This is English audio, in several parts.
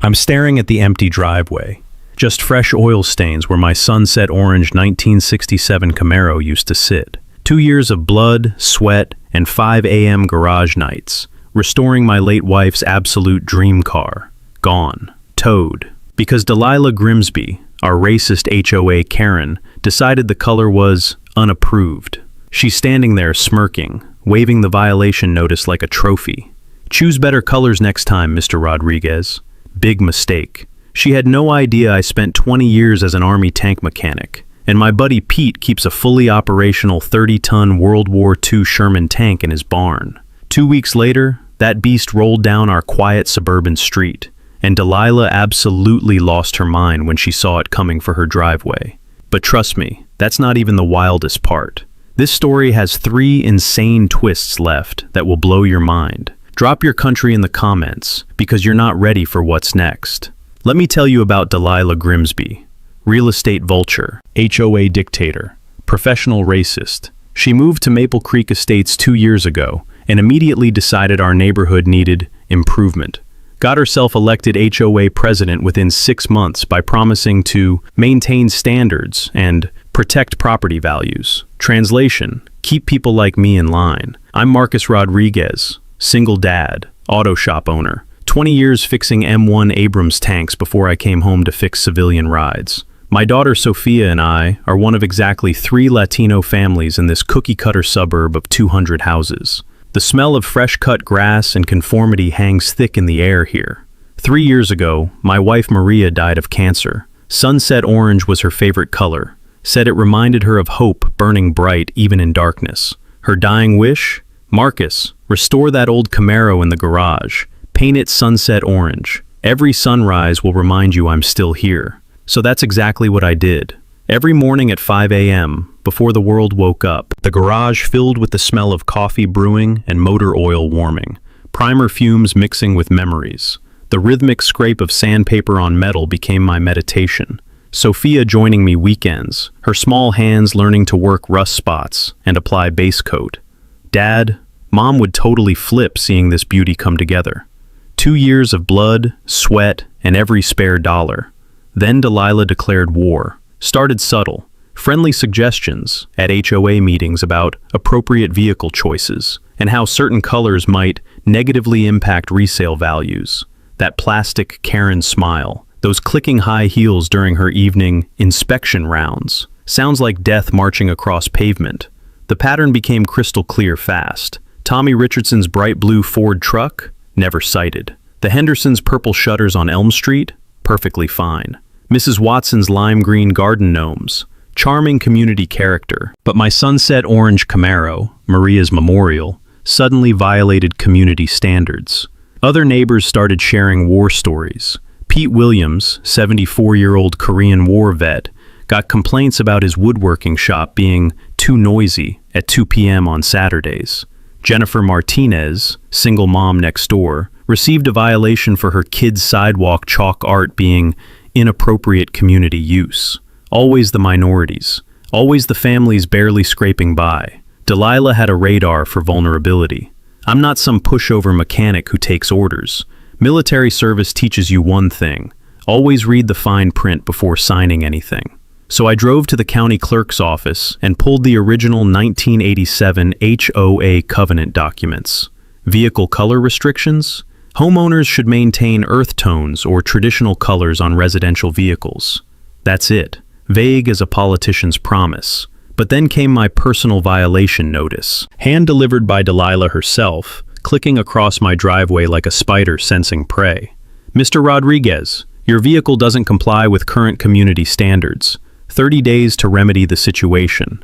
I'm staring at the empty driveway. Just fresh oil stains where my sunset orange 1967 Camaro used to sit. 2 years of blood, sweat, and 5 a.m. garage nights, restoring my late wife's absolute dream car. Gone. Towed. Because Delilah Grimsby, our racist HOA Karen, decided the color was unapproved. She's standing there smirking, waving the violation notice like a trophy. Choose better colors next time, Mr. Rodriguez. Big mistake. She had no idea I spent 20 years as an Army tank mechanic, and my buddy Pete keeps a fully operational 30-ton World War II Sherman tank in his barn. 2 weeks later, that beast rolled down our quiet suburban street, and Delilah absolutely lost her mind when she saw it coming for her driveway. But trust me, that's not even the wildest part. This story has 3 insane twists left that will blow your mind. Drop your country in the comments, because you're not ready for what's next. Let me tell you about Delilah Grimsby. Real estate vulture, HOA dictator, professional racist. She moved to Maple Creek Estates 2 years ago and immediately decided our neighborhood needed improvement. Got herself elected HOA president within 6 months by promising to maintain standards and protect property values. Translation: keep people like me in line. I'm Marcus Rodriguez, single dad, auto shop owner. 20 years fixing M1 Abrams tanks before I came home to fix civilian rides. My daughter Sophia and I are one of exactly 3 Latino families in this cookie-cutter suburb of 200 houses. The smell of fresh-cut grass and conformity hangs thick in the air here. 3 years ago, my wife Maria died of cancer. Sunset orange was her favorite color. Said it reminded her of hope burning bright even in darkness. Her dying wish? Marcus, restore that old Camaro in the garage. Paint it sunset orange. Every sunrise will remind you I'm still here. So that's exactly what I did. Every morning at 5 a.m., before the world woke up, the garage filled with the smell of coffee brewing and motor oil warming, primer fumes mixing with memories. The rhythmic scrape of sandpaper on metal became my meditation. Sophia joining me weekends, her small hands learning to work rust spots and apply base coat. Dad, Mom would totally flip seeing this beauty come together. 2 years of blood, sweat, and every spare dollar. Then Delilah declared war. Started subtle, friendly suggestions at HOA meetings about appropriate vehicle choices and how certain colors might negatively impact resale values. That plastic Karen smile, those clicking high heels during her evening inspection rounds. Sounds like death marching across pavement. The pattern became crystal clear fast. Tommy Richardson's bright blue Ford truck? Never sighted. The Hendersons' purple shutters on Elm Street? Perfectly fine. Mrs. Watson's lime green garden gnomes? Charming community character. But my sunset orange Camaro, Maria's memorial, suddenly violated community standards. Other neighbors started sharing war stories. Pete Williams, 74-year-old Korean War vet, got complaints about his woodworking shop being too noisy at 2 p.m. on Saturdays. Jennifer Martinez, single mom next door, received a violation for her kid's sidewalk chalk art being inappropriate community use. Always the minorities. Always the families barely scraping by. Delilah had a radar for vulnerability. I'm not some pushover mechanic who takes orders. Military service teaches you one thing. Always read the fine print before signing anything. So I drove to the county clerk's office and pulled the original 1987 HOA covenant documents. Vehicle color restrictions? Homeowners should maintain earth tones or traditional colors on residential vehicles. That's it. Vague as a politician's promise. But then came my personal violation notice, hand-delivered by Delilah herself, clicking across my driveway like a spider sensing prey. Mr. Rodriguez, your vehicle doesn't comply with current community standards. 30 days to remedy the situation.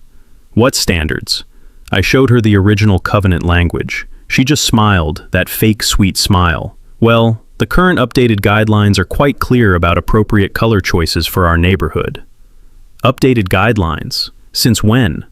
What standards? I showed her the original covenant language. She just smiled, that fake sweet smile. Well, the current updated guidelines are quite clear about appropriate color choices for our neighborhood. Updated guidelines? Since when?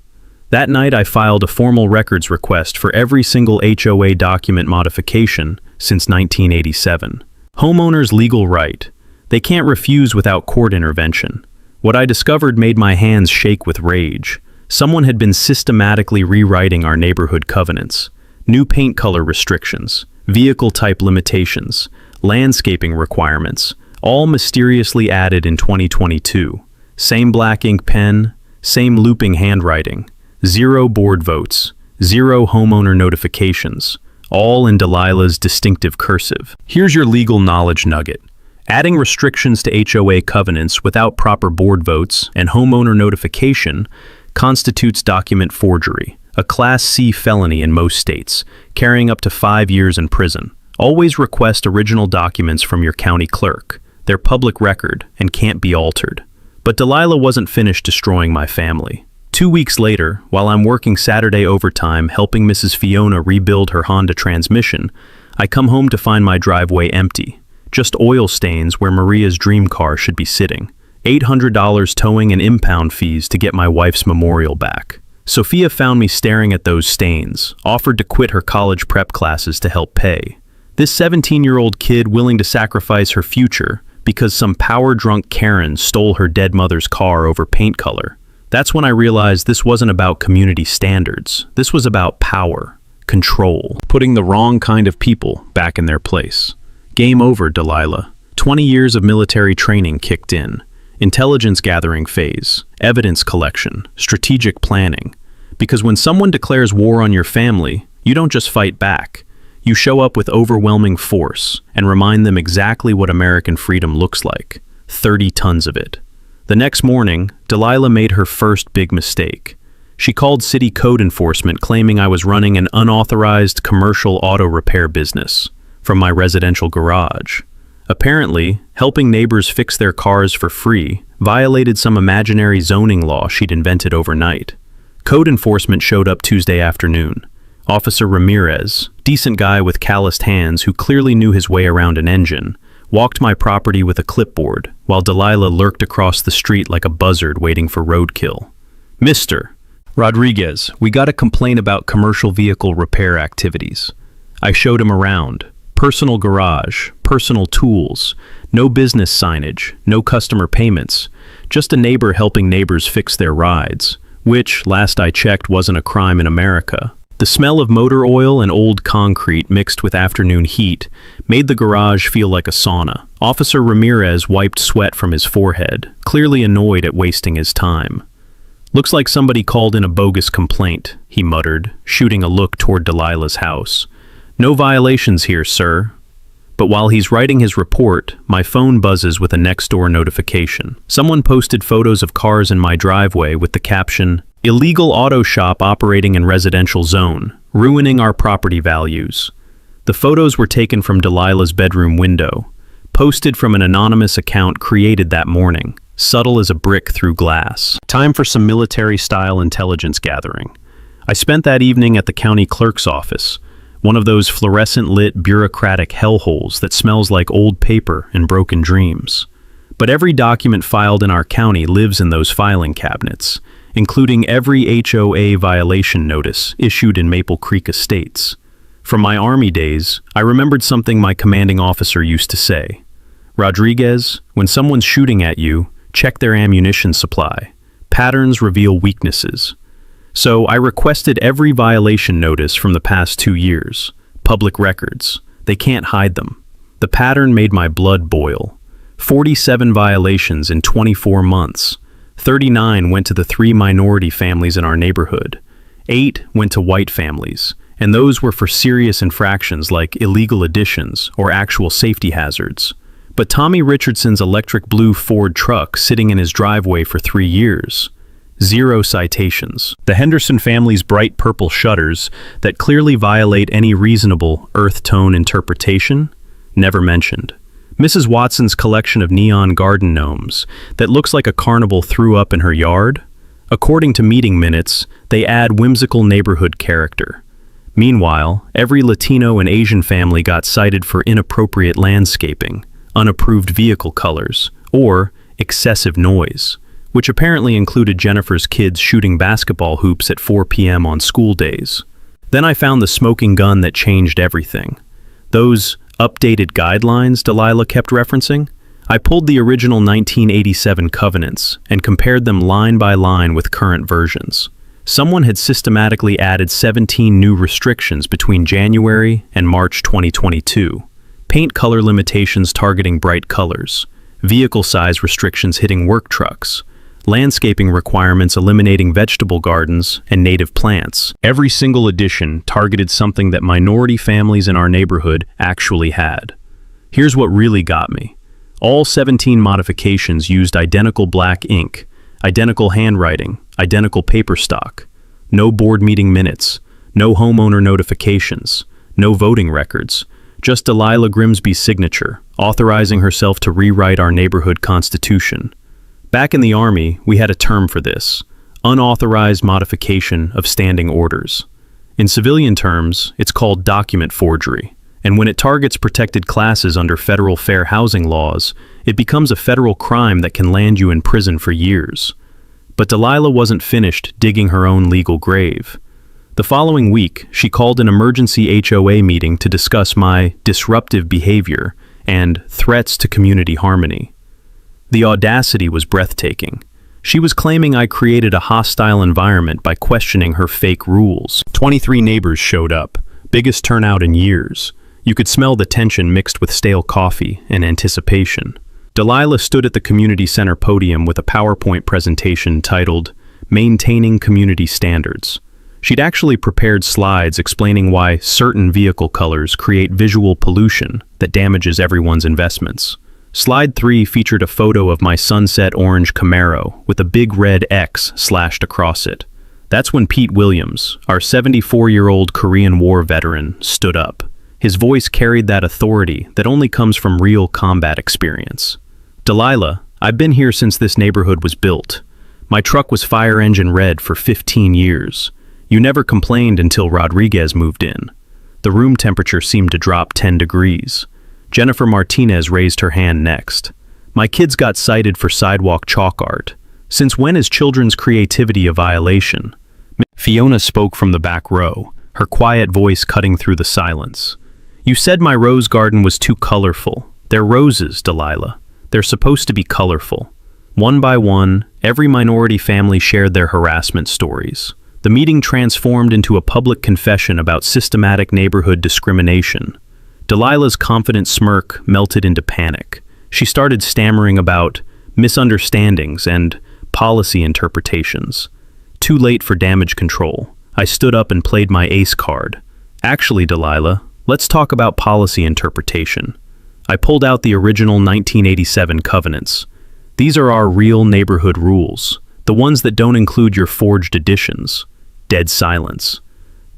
That night I filed a formal records request for every single HOA document modification since 1987. Homeowners' legal right. They can't refuse without court intervention. What I discovered made my hands shake with rage. Someone had been systematically rewriting our neighborhood covenants. New paint color restrictions, vehicle type limitations, landscaping requirements, all mysteriously added in 2022. Same black ink pen, same looping handwriting, 0 board votes, 0 homeowner notifications, all in Delilah's distinctive cursive. Here's your legal knowledge nugget. Adding restrictions to HOA covenants without proper board votes and homeowner notification constitutes document forgery, a Class C felony in most states, carrying up to 5 years in prison. Always request original documents from your county clerk. They're public record and can't be altered. But Delilah wasn't finished destroying my family. 2 weeks later, while I'm working Saturday overtime helping Mrs. Fiona rebuild her Honda transmission, I come home to find my driveway empty. Just oil stains where Maria's dream car should be sitting. $800 towing and impound fees to get my wife's memorial back. Sophia found me staring at those stains, offered to quit her college prep classes to help pay. This 17-year-old kid willing to sacrifice her future because some power-drunk Karen stole her dead mother's car over paint color. That's when I realized this wasn't about community standards. This was about power, control, putting the wrong kind of people back in their place. Game over, Delilah. 20 years of military training kicked in. Intelligence gathering phase, evidence collection, strategic planning. Because when someone declares war on your family, you don't just fight back. You show up with overwhelming force and remind them exactly what American freedom looks like. 30 tons of it. The next morning, Delilah made her first big mistake. She called city code enforcement claiming I was running an unauthorized commercial auto repair business from my residential garage. Apparently, helping neighbors fix their cars for free violated some imaginary zoning law she'd invented overnight. Code enforcement showed up Tuesday afternoon. Officer Ramirez, decent guy with calloused hands who clearly knew his way around an engine, walked my property with a clipboard while Delilah lurked across the street like a buzzard waiting for roadkill. Mr. Rodriguez, we got a complaint about commercial vehicle repair activities. I showed him around. Personal garage, personal tools, no business signage, no customer payments, just a neighbor helping neighbors fix their rides, which, last I checked, wasn't a crime in America. The smell of motor oil and old concrete mixed with afternoon heat made the garage feel like a sauna. Officer Ramirez wiped sweat from his forehead, clearly annoyed at wasting his time. Looks like somebody called in a bogus complaint, he muttered, shooting a look toward Delilah's house. No violations here, sir. But while he's writing his report, my phone buzzes with a next-door notification. Someone posted photos of cars in my driveway with the caption, "Illegal auto shop operating in residential zone, ruining our property values." The photos were taken from Delilah's bedroom window, posted from an anonymous account created that morning, subtle as a brick through glass. Time for some military-style intelligence gathering. I spent that evening at the county clerk's office, one of those fluorescent-lit bureaucratic hellholes that smells like old paper and broken dreams. But every document filed in our county lives in those filing cabinets, including every HOA violation notice issued in Maple Creek Estates. From my Army days, I remembered something my commanding officer used to say. Rodriguez, when someone's shooting at you, check their ammunition supply. Patterns reveal weaknesses. So I requested every violation notice from the past 2 years. Public records. They can't hide them. The pattern made my blood boil. 47 violations in 24 months. 39 went to the 3 minority families in our neighborhood. 8 went to white families, and those were for serious infractions like illegal additions or actual safety hazards. But Tommy Richardson's electric blue Ford truck sitting in his driveway for 3 years. 0 citations. The Henderson family's bright purple shutters that clearly violate any reasonable earth tone interpretation? Never mentioned. Mrs. Watson's collection of neon garden gnomes that looks like a carnival threw up in her yard? According to meeting minutes, they add whimsical neighborhood character. Meanwhile, every Latino and Asian family got cited for inappropriate landscaping, unapproved vehicle colors, or excessive noise, which apparently included Jennifer's kids shooting basketball hoops at 4 p.m. on school days. Then I found the smoking gun that changed everything. Those updated guidelines Delilah kept referencing? I pulled the original 1987 covenants and compared them line by line with current versions. Someone had systematically added 17 new restrictions between January and March 2022. paint color limitations targeting bright colors, vehicle size restrictions hitting work trucks, landscaping requirements eliminating vegetable gardens and native plants. Every single addition targeted something that minority families in our neighborhood actually had. Here's what really got me. All 17 modifications used identical black ink, identical handwriting, identical paper stock, no board meeting minutes, no homeowner notifications, no voting records, just Delilah Grimsby's signature, authorizing herself to rewrite our neighborhood constitution. Back in the Army, we had a term for this: unauthorized modification of standing orders. In civilian terms, it's called document forgery, and when it targets protected classes under federal fair housing laws, it becomes a federal crime that can land you in prison for years. But Delilah wasn't finished digging her own legal grave. The following week, she called an emergency HOA meeting to discuss my disruptive behavior and threats to community harmony. The audacity was breathtaking. She was claiming I created a hostile environment by questioning her fake rules. 23 neighbors showed up, biggest turnout in years. You could smell the tension mixed with stale coffee and anticipation. Delilah stood at the community center podium with a PowerPoint presentation titled, "Maintaining Community Standards." She'd actually prepared slides explaining why certain vehicle colors create visual pollution that damages everyone's investments. Slide 3 featured a photo of my sunset orange Camaro with a big red X slashed across it. That's when Pete Williams, our 74-year-old Korean War veteran, stood up. His voice carried that authority that only comes from real combat experience. "Delilah, I've been here since this neighborhood was built. My truck was fire engine red for 15 years. You never complained until Rodriguez moved in." The room temperature seemed to drop 10 degrees. Jennifer Martinez raised her hand next. "My kids got cited for sidewalk chalk art. Since when is children's creativity a violation?" Fiona spoke from the back row, her quiet voice cutting through the silence. "You said my rose garden was too colorful. They're roses, Delilah. They're supposed to be colorful." One by one, every minority family shared their harassment stories. The meeting transformed into a public confession about systematic neighborhood discrimination. Delilah's confident smirk melted into panic. She started stammering about misunderstandings and policy interpretations. Too late for damage control. I stood up and played my ace card. "Actually, Delilah, let's talk about policy interpretation." I pulled out the original 1987 covenants. These are our real neighborhood rules, the ones that don't include your forged additions. Dead silence.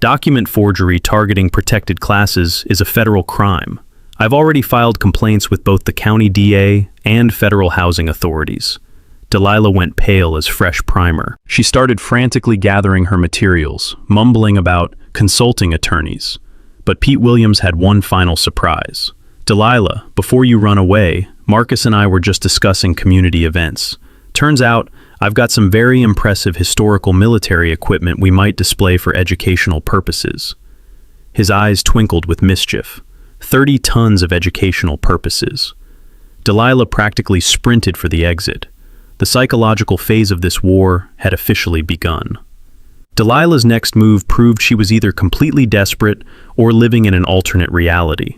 Document forgery targeting protected classes is a federal crime. I've already filed complaints with both the county DA and federal housing authorities. Delilah went pale as fresh primer. She started frantically gathering her materials, mumbling about consulting attorneys. But Pete Williams had one final surprise. "Delilah, before you run away, Marcus and I were just discussing community events. Turns out, I've got some very impressive historical military equipment we might display for educational purposes." His eyes twinkled with mischief. 30 tons of educational purposes. Delilah practically sprinted for the exit. The psychological phase of this war had officially begun. Delilah's next move proved she was either completely desperate or living in an alternate reality.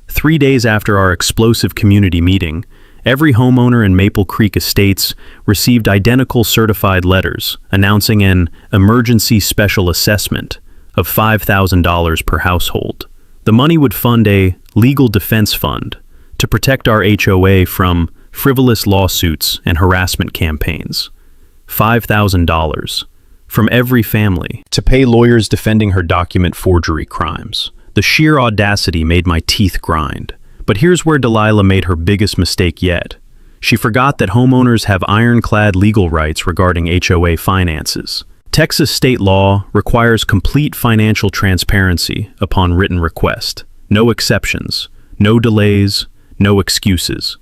3 days after our explosive community meeting, every homeowner in Maple Creek Estates received identical certified letters announcing an emergency special assessment of $5,000 per household. The money would fund a legal defense fund to protect our HOA from frivolous lawsuits and harassment campaigns. $5,000 from every family to pay lawyers defending her document forgery crimes. The sheer audacity made my teeth grind. But here's where Delilah made her biggest mistake yet. She forgot that homeowners have ironclad legal rights regarding HOA finances. Texas state law requires complete financial transparency upon written request. No exceptions, no delays, no excuses.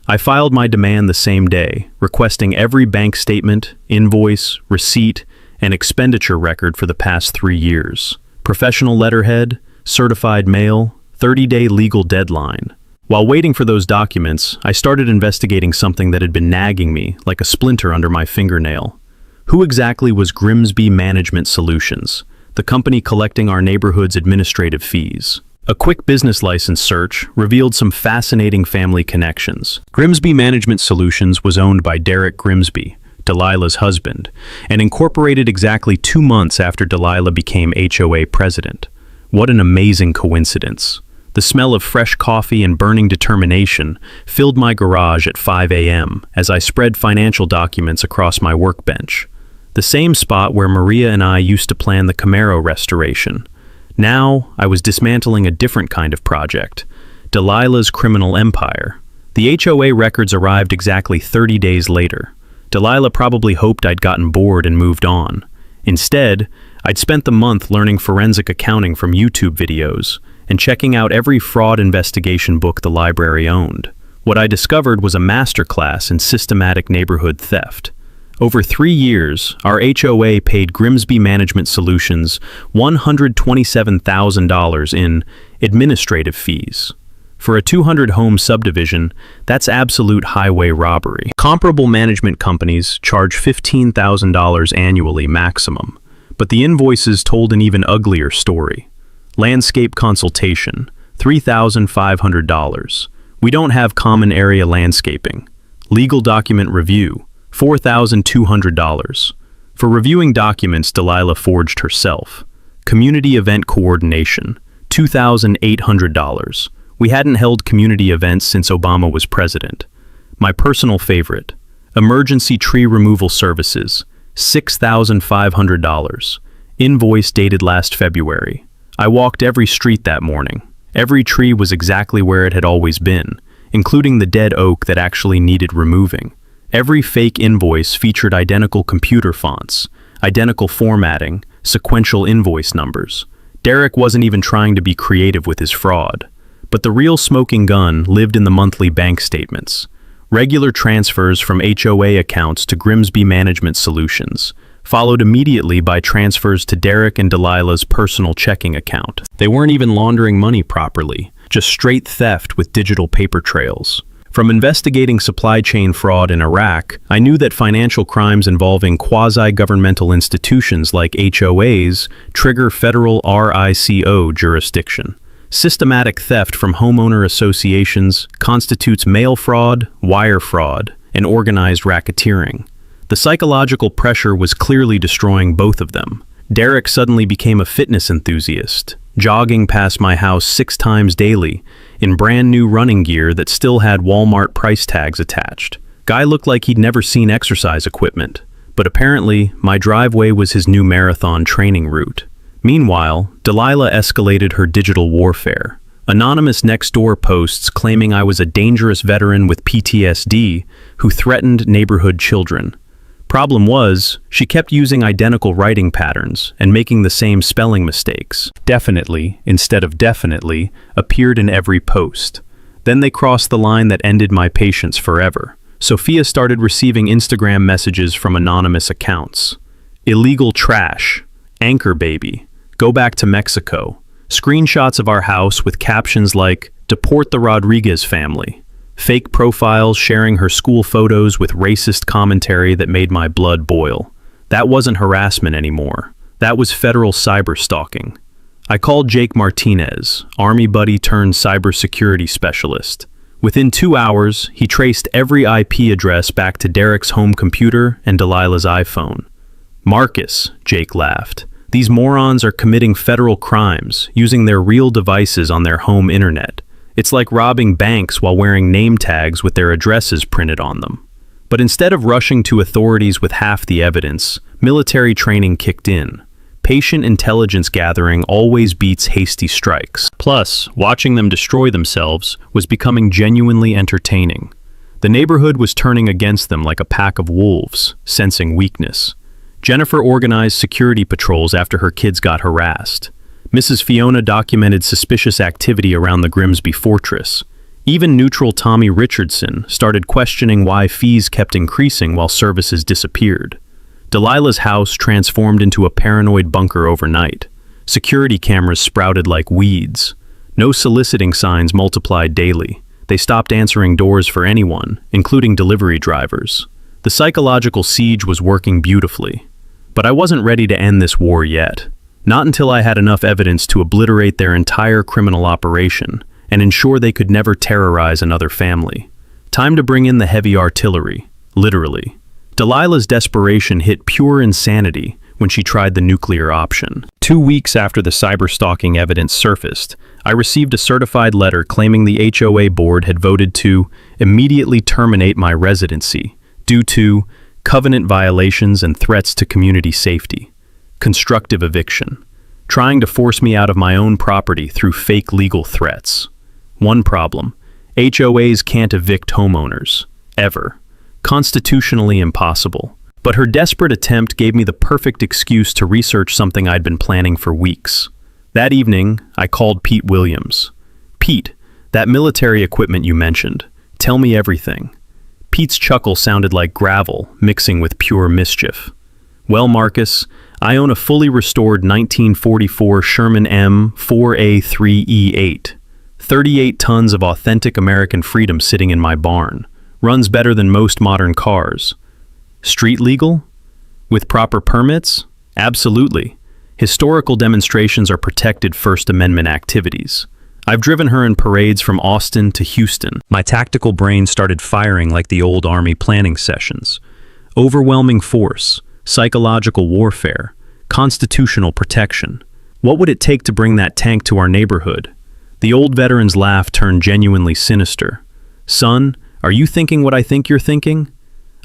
I filed my demand the same day, requesting every bank statement, invoice, receipt, and expenditure record for the past 3 years. Professional letterhead, certified mail, 30-day legal deadline. While waiting for those documents, I started investigating something that had been nagging me like a splinter under my fingernail. Who exactly was Grimsby Management Solutions, the company collecting our neighborhood's administrative fees? A quick business license search revealed some fascinating family connections. Grimsby Management Solutions was owned by Derek Grimsby, Delilah's husband, and incorporated exactly 2 months after Delilah became HOA president. What an amazing coincidence. The smell of fresh coffee and burning determination filled my garage at 5 a.m. as I spread financial documents across my workbench. The same spot where Maria and I used to plan the Camaro restoration. Now, I was dismantling a different kind of project, Delilah's criminal empire. The HOA records arrived exactly 30 days later. Delilah probably hoped I'd gotten bored and moved on. Instead, I'd spent the month learning forensic accounting from YouTube videos and checking out every fraud investigation book the library owned. What I discovered was a masterclass in systematic neighborhood theft. Over 3 years, our HOA paid Grimsby Management Solutions $127,000 in administrative fees. For a 200-home subdivision, that's absolute highway robbery. Comparable management companies charge $15,000 annually maximum, but the invoices told an even uglier story. Landscape consultation, $3,500. We don't have common area landscaping. Legal document review, $4,200. For reviewing documents Delilah forged herself. Community event coordination, $2,800. We hadn't held community events since Obama was president. My personal favorite, emergency tree removal services, $6,500. Invoice dated last February. I walked every street that morning. Every tree was exactly where it had always been, including the dead oak that actually needed removing. Every fake invoice featured identical computer fonts, identical formatting, sequential invoice numbers. Derek wasn't even trying to be creative with his fraud. But the real smoking gun lived in the monthly bank statements. Regular transfers from HOA accounts to Grimsby Management Solutions, followed immediately by transfers to Derek and Delilah's personal checking account. They weren't even laundering money properly, just straight theft with digital paper trails. From investigating supply chain fraud in Iraq, I knew that financial crimes involving quasi-governmental institutions like HOAs trigger federal RICO jurisdiction. Systematic theft from homeowner associations constitutes mail fraud, wire fraud, and organized racketeering. The psychological pressure was clearly destroying both of them. Derek suddenly became a fitness enthusiast, jogging past my house 6 times daily in brand new running gear that still had Walmart price tags attached. Guy looked like he'd never seen exercise equipment, but apparently my driveway was his new marathon training route. Meanwhile, Delilah escalated her digital warfare. Anonymous next-door posts claiming I was a dangerous veteran with PTSD who threatened neighborhood children. Problem was, she kept using identical writing patterns and making the same spelling mistakes. Definitely, instead of definitely, appeared in every post. Then they crossed the line that ended my patience forever. Sophia started receiving Instagram messages from anonymous accounts. Illegal trash. Anchor baby. Go back to Mexico. Screenshots of our house with captions like, "Deport the Rodriguez family." Fake profiles sharing her school photos with racist commentary that made my blood boil. That wasn't harassment anymore. That was federal cyberstalking. I called Jake Martinez, Army buddy turned cybersecurity specialist. Within 2 hours, he traced every IP address back to Derek's home computer and Delilah's iPhone. "Marcus," Jake laughed. "These morons are committing federal crimes, using their real devices on their home internet. It's like robbing banks while wearing name tags with their addresses printed on them." But instead of rushing to authorities with half the evidence, military training kicked in. Patient intelligence gathering always beats hasty strikes. Plus, watching them destroy themselves was becoming genuinely entertaining. The neighborhood was turning against them like a pack of wolves, sensing weakness. Jennifer organized security patrols after her kids got harassed. Mrs. Fiona documented suspicious activity around the Grimsby fortress. Even neutral Tommy Richardson started questioning why fees kept increasing while services disappeared. Delilah's house transformed into a paranoid bunker overnight. Security cameras sprouted like weeds. No soliciting signs multiplied daily. They stopped answering doors for anyone, including delivery drivers. The psychological siege was working beautifully. But I wasn't ready to end this war yet. Not until I had enough evidence to obliterate their entire criminal operation and ensure they could never terrorize another family. Time to bring in the heavy artillery, literally. Delilah's desperation hit pure insanity when she tried the nuclear option. 2 weeks after the cyberstalking evidence surfaced, I received a certified letter claiming the HOA board had voted to immediately terminate my residency due to covenant violations and threats to community safety. Constructive eviction, trying to force me out of my own property through fake legal threats. One problem: HOAs can't evict homeowners, ever. Constitutionally impossible. But her desperate attempt gave me the perfect excuse to research something I'd been planning for weeks. That evening, I called Pete Williams. "Pete, that military equipment you mentioned, tell me everything." Pete's chuckle sounded like gravel mixing with pure mischief. "Well, Marcus, I own a fully restored 1944 Sherman M4A3E8. 38 tons of authentic American freedom sitting in my barn. Runs better than most modern cars. Street legal? With proper permits? Absolutely. Historical demonstrations are protected First Amendment activities. I've driven her in parades from Austin to Houston." My tactical brain started firing like the old Army planning sessions. Overwhelming force, psychological warfare, constitutional protection. What would it take to bring that tank to our neighborhood? The old veteran's laugh turned genuinely sinister. "Son, are you thinking what I think you're thinking?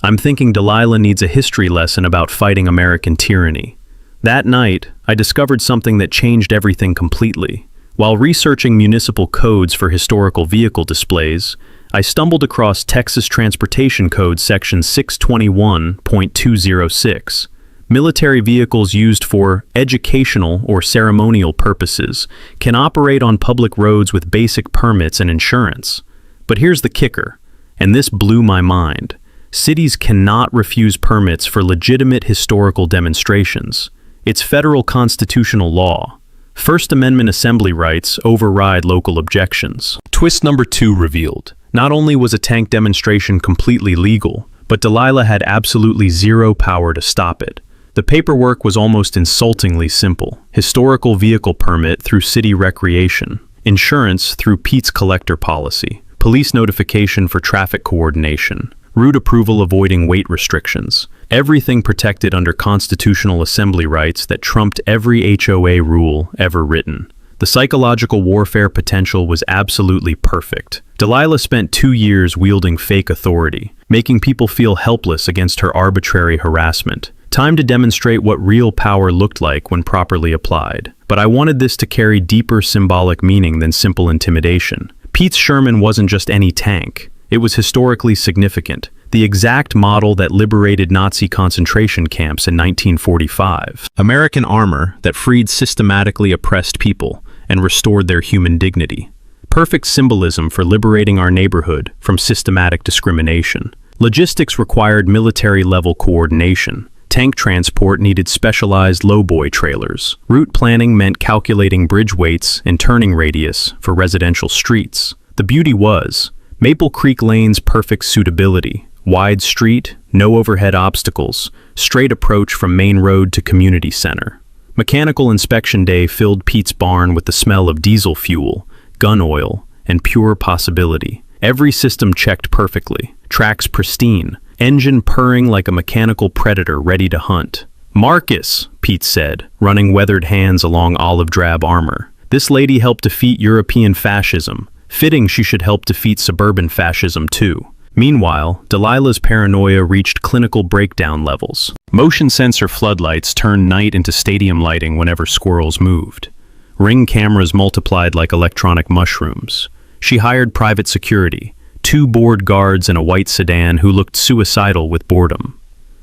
I'm thinking Delilah needs a history lesson about fighting American tyranny." That night, I discovered something that changed everything completely. While researching municipal codes for historical vehicle displays, I stumbled across Texas Transportation Code Section 621.206. Military vehicles used for educational or ceremonial purposes can operate on public roads with basic permits and insurance. But here's the kicker, and this blew my mind. Cities cannot refuse permits for legitimate historical demonstrations. It's federal constitutional law. First Amendment assembly rights override local objections. Twist number 2 revealed. Not only was a tank demonstration completely legal, but Delilah had absolutely zero power to stop it. The paperwork was almost insultingly simple. Historical vehicle permit through city recreation. Insurance through Pete's collector policy. Police notification for traffic coordination. Route approval avoiding weight restrictions. Everything protected under constitutional assembly rights that trumped every HOA rule ever written. The psychological warfare potential was absolutely perfect. Delilah spent 2 years wielding fake authority, making people feel helpless against her arbitrary harassment. Time to demonstrate what real power looked like when properly applied. But I wanted this to carry deeper symbolic meaning than simple intimidation. Pete's Sherman wasn't just any tank. It was historically significant, the exact model that liberated Nazi concentration camps in 1945. American armor that freed systematically oppressed people and restored their human dignity. Perfect symbolism for liberating our neighborhood from systematic discrimination. Logistics required military-level coordination. Tank transport needed specialized lowboy trailers. Route planning meant calculating bridge weights and turning radius for residential streets. The beauty was Maple Creek Lane's perfect suitability. Wide street, no overhead obstacles, straight approach from main road to community center. Mechanical inspection day filled Pete's barn with the smell of diesel fuel, gun oil, and pure possibility. Every system checked perfectly. Tracks pristine. Engine purring like a mechanical predator ready to hunt. "Marcus," Pete said, running weathered hands along olive drab armor. "This lady helped defeat European fascism. Fitting she should help defeat suburban fascism too." Meanwhile, Delilah's paranoia reached clinical breakdown levels. Motion sensor floodlights turned night into stadium lighting whenever squirrels moved. Ring cameras multiplied like electronic mushrooms. She hired private security, 2 bored guards in a white sedan who looked suicidal with boredom.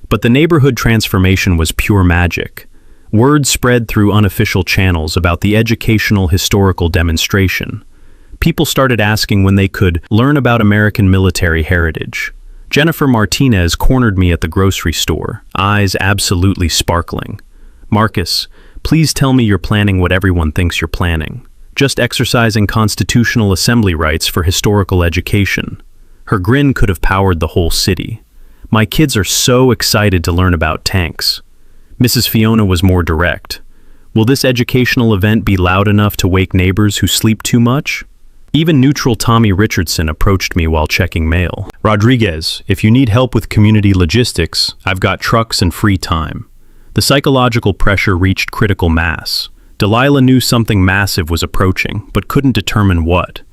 But the neighborhood transformation was pure magic. Word spread through unofficial channels about the educational historical demonstration. People started asking when they could learn about American military heritage. Jennifer Martinez cornered me at the grocery store, eyes absolutely sparkling. "Marcus, please tell me you're planning what everyone thinks you're planning. Just exercising constitutional assembly rights for historical education." Her grin could have powered the whole city. "My kids are so excited to learn about tanks." Mrs. Fiona was more direct. Will this educational event be loud enough to wake neighbors who sleep too much? Even neutral Tommy Richardson approached me while checking mail. Rodriguez, if you need help with community logistics, I've got trucks and free time. The psychological pressure reached critical mass. Delilah knew something massive was approaching, but couldn't determine what.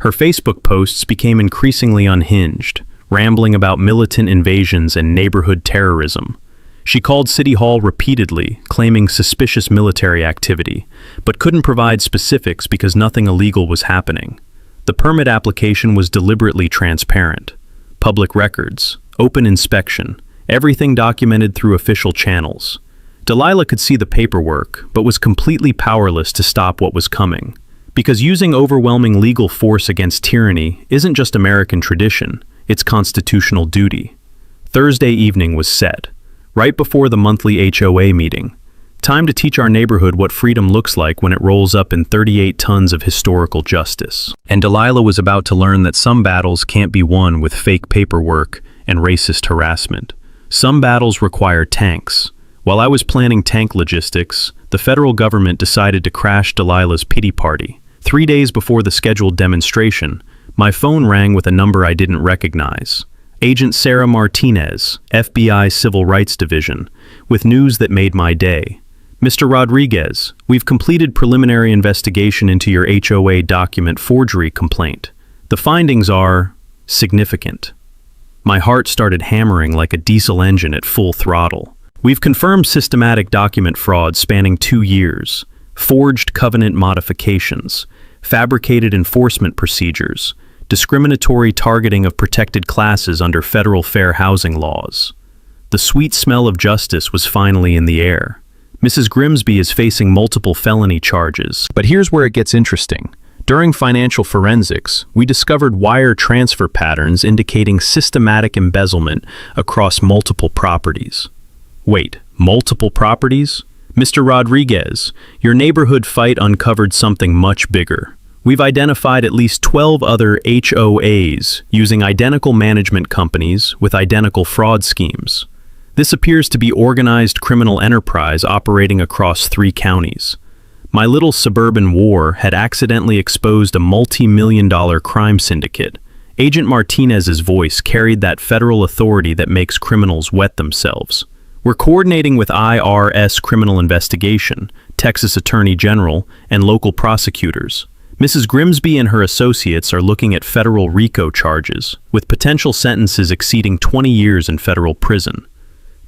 Her Facebook posts became increasingly unhinged, rambling about militant invasions and neighborhood terrorism. She called City Hall repeatedly, claiming suspicious military activity, but couldn't provide specifics because nothing illegal was happening. The permit application was deliberately transparent. Public records, open inspection, everything documented through official channels. Delilah could see the paperwork, but was completely powerless to stop what was coming. Because using overwhelming legal force against tyranny isn't just American tradition, it's constitutional duty. Thursday evening was set, right before the monthly HOA meeting. Time to teach our neighborhood what freedom looks like when it rolls up in 38 tons of historical justice. And Delilah was about to learn that some battles can't be won with fake paperwork and racist harassment. Some battles require tanks. While I was planning tank logistics, the federal government decided to crash Delilah's pity party. 3 days before the scheduled demonstration, my phone rang with a number I didn't recognize. Agent Sarah Martinez, FBI Civil Rights Division, with news that made my day. Mr. Rodriguez, we've completed preliminary investigation into your HOA document forgery complaint. The findings are significant. My heart started hammering like a diesel engine at full throttle. We've confirmed systematic document fraud spanning 2 years, forged covenant modifications, fabricated enforcement procedures, discriminatory targeting of protected classes under federal fair housing laws. The sweet smell of justice was finally in the air. Mrs. Grimsby is facing multiple felony charges. But here's where it gets interesting. During financial forensics, we discovered wire transfer patterns indicating systematic embezzlement across multiple properties. Wait, multiple properties? Mr. Rodriguez, your neighborhood fight uncovered something much bigger. We've identified at least 12 other HOAs using identical management companies with identical fraud schemes. This appears to be organized criminal enterprise operating across 3 counties. My little suburban war had accidentally exposed a multi-million-dollar crime syndicate. Agent Martinez's voice carried that federal authority that makes criminals wet themselves. We're coordinating with IRS Criminal Investigation, Texas Attorney General, and local prosecutors. Mrs. Grimsby and her associates are looking at federal RICO charges, with potential sentences exceeding 20 years in federal prison.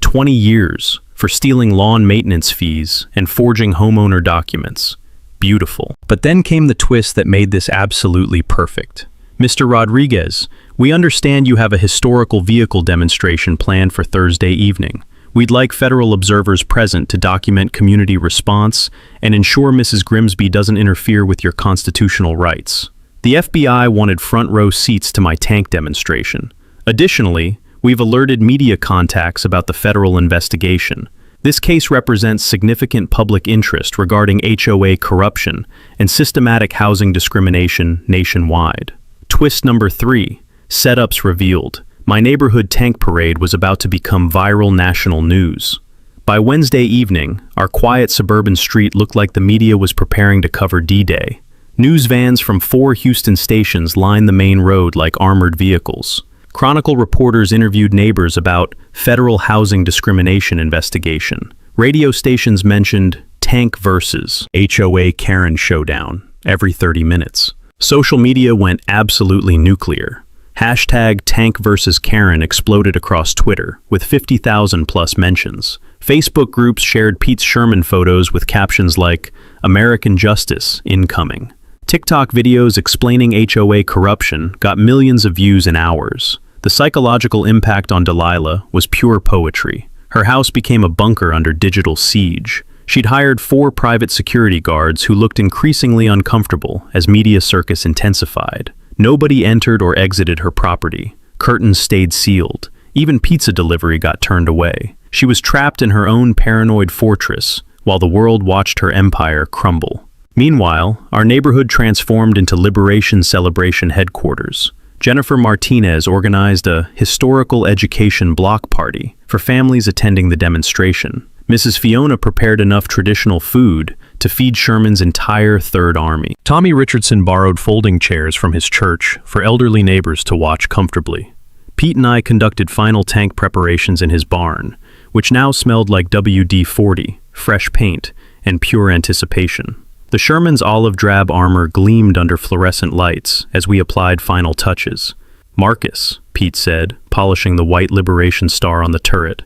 20 years for stealing lawn maintenance fees and forging homeowner documents. Beautiful. But then came the twist that made this absolutely perfect. Mr. Rodriguez, we understand you have a historical vehicle demonstration planned for Thursday evening. We'd like federal observers present to document community response and ensure Mrs. Grimsby doesn't interfere with your constitutional rights. The FBI wanted front row seats to my tank demonstration. Additionally, we've alerted media contacts about the federal investigation. This case represents significant public interest regarding HOA corruption and systematic housing discrimination nationwide. Twist number 3, setups revealed. My neighborhood tank parade was about to become viral national news. By Wednesday evening, our quiet suburban street looked like the media was preparing to cover D-Day. News vans from 4 Houston stations lined the main road like armored vehicles. Chronicle reporters interviewed neighbors about federal housing discrimination investigation. Radio stations mentioned tank versus HOA Karen showdown every 30 minutes. Social media went absolutely nuclear. Hashtag Tank vs. Karen exploded across Twitter, with 50,000 plus mentions. Facebook groups shared Pete Sherman photos with captions like, American Justice, incoming. TikTok videos explaining HOA corruption got millions of views in hours. The psychological impact on Delilah was pure poetry. Her house became a bunker under digital siege. She'd hired 4 private security guards who looked increasingly uncomfortable as media circus intensified. Nobody entered or exited her property. Curtains stayed sealed. Even pizza delivery got turned away. She was trapped in her own paranoid fortress, while the world watched her empire crumble. Meanwhile, our neighborhood transformed into Liberation Celebration headquarters. Jennifer Martinez organized a historical education block party for families attending the demonstration. Mrs. Fiona prepared enough traditional food to feed Sherman's entire Third Army. Tommy Richardson borrowed folding chairs from his church for elderly neighbors to watch comfortably. Pete and I conducted final tank preparations in his barn, which now smelled like WD-40, fresh paint, and pure anticipation. The Sherman's olive drab armor gleamed under fluorescent lights as we applied final touches. "Marcus," Pete said, polishing the white Liberation Star on the turret,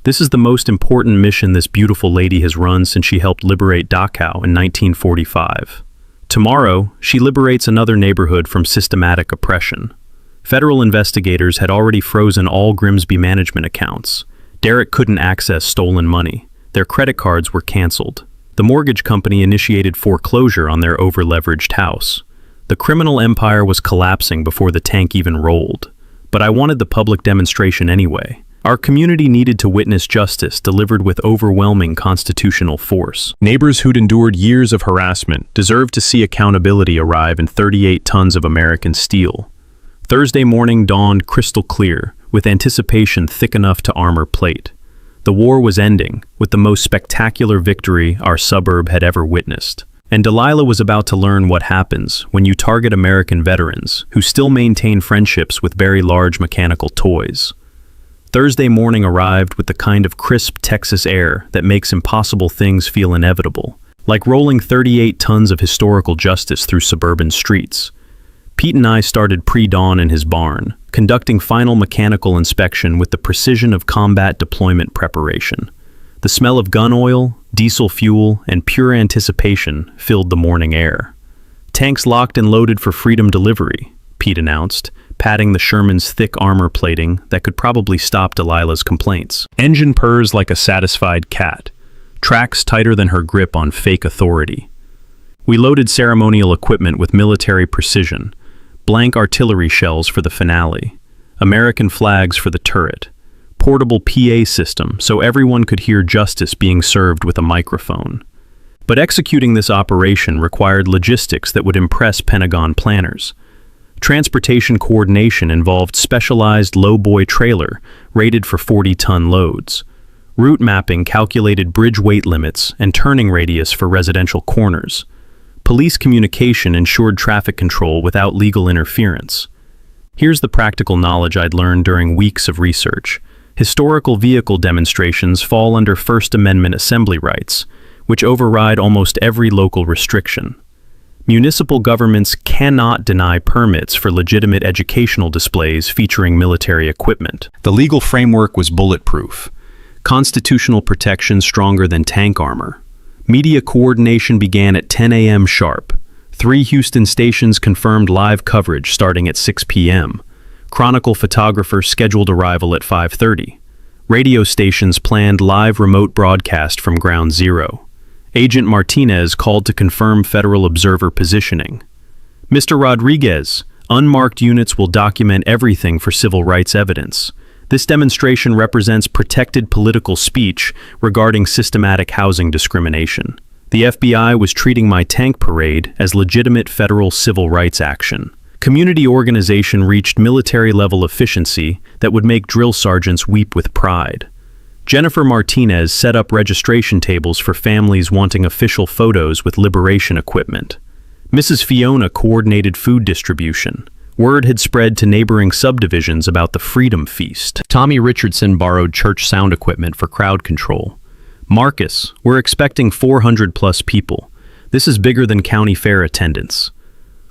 "this is the most important mission this beautiful lady has run since she helped liberate Dachau in 1945. Tomorrow, she liberates another neighborhood from systematic oppression." Federal investigators had already frozen all Grimsby management accounts. Derek couldn't access stolen money. Their credit cards were canceled. The mortgage company initiated foreclosure on their over-leveraged house. The criminal empire was collapsing before the tank even rolled. But I wanted the public demonstration anyway. Our community needed to witness justice delivered with overwhelming constitutional force. Neighbors who'd endured years of harassment deserved to see accountability arrive in 38 tons of American steel. Thursday morning dawned crystal clear, with anticipation thick enough to armor plate. The war was ending, with the most spectacular victory our suburb had ever witnessed. And Delilah was about to learn what happens when you target American veterans who still maintain friendships with very large mechanical toys. Thursday morning arrived with the kind of crisp Texas air that makes impossible things feel inevitable, like rolling 38 tons of historical justice through suburban streets. Pete and I started pre-dawn in his barn, conducting final mechanical inspection with the precision of combat deployment preparation. The smell of gun oil, diesel fuel, and pure anticipation filled the morning air. "Tanks locked and loaded for freedom delivery," Pete announced, patting the Sherman's thick armor plating that could probably stop Delilah's complaints. Engine purrs like a satisfied cat, tracks tighter than her grip on fake authority. We loaded ceremonial equipment with military precision, blank artillery shells for the finale, American flags for the turret, portable PA system so everyone could hear justice being served with a microphone. But executing this operation required logistics that would impress Pentagon planners. Transportation coordination involved specialized lowboy trailer rated for 40-ton loads. Route mapping calculated bridge weight limits and turning radius for residential corners. Police communication ensured traffic control without legal interference. Here's the practical knowledge I'd learned during weeks of research. Historical vehicle demonstrations fall under First Amendment assembly rights, which override almost every local restriction. Municipal governments cannot deny permits for legitimate educational displays featuring military equipment. The legal framework was bulletproof. Constitutional protection stronger than tank armor. Media coordination began at 10 a.m. sharp. 3 Houston stations confirmed live coverage starting at 6 p.m. Chronicle photographer scheduled arrival at 5:30. Radio stations planned live remote broadcast from Ground Zero. Agent Martinez called to confirm federal observer positioning. Mr. Rodriguez, unmarked units will document everything for civil rights evidence. This demonstration represents protected political speech regarding systematic housing discrimination. The FBI was treating my tank parade as legitimate federal civil rights action. Community organization reached military-level efficiency that would make drill sergeants weep with pride. Jennifer Martinez set up registration tables for families wanting official photos with liberation equipment. Mrs. Fiona coordinated food distribution. Word had spread to neighboring subdivisions about the Freedom Feast. Tommy Richardson borrowed church sound equipment for crowd control. Marcus, we're expecting 400+ people. This is bigger than county fair attendance.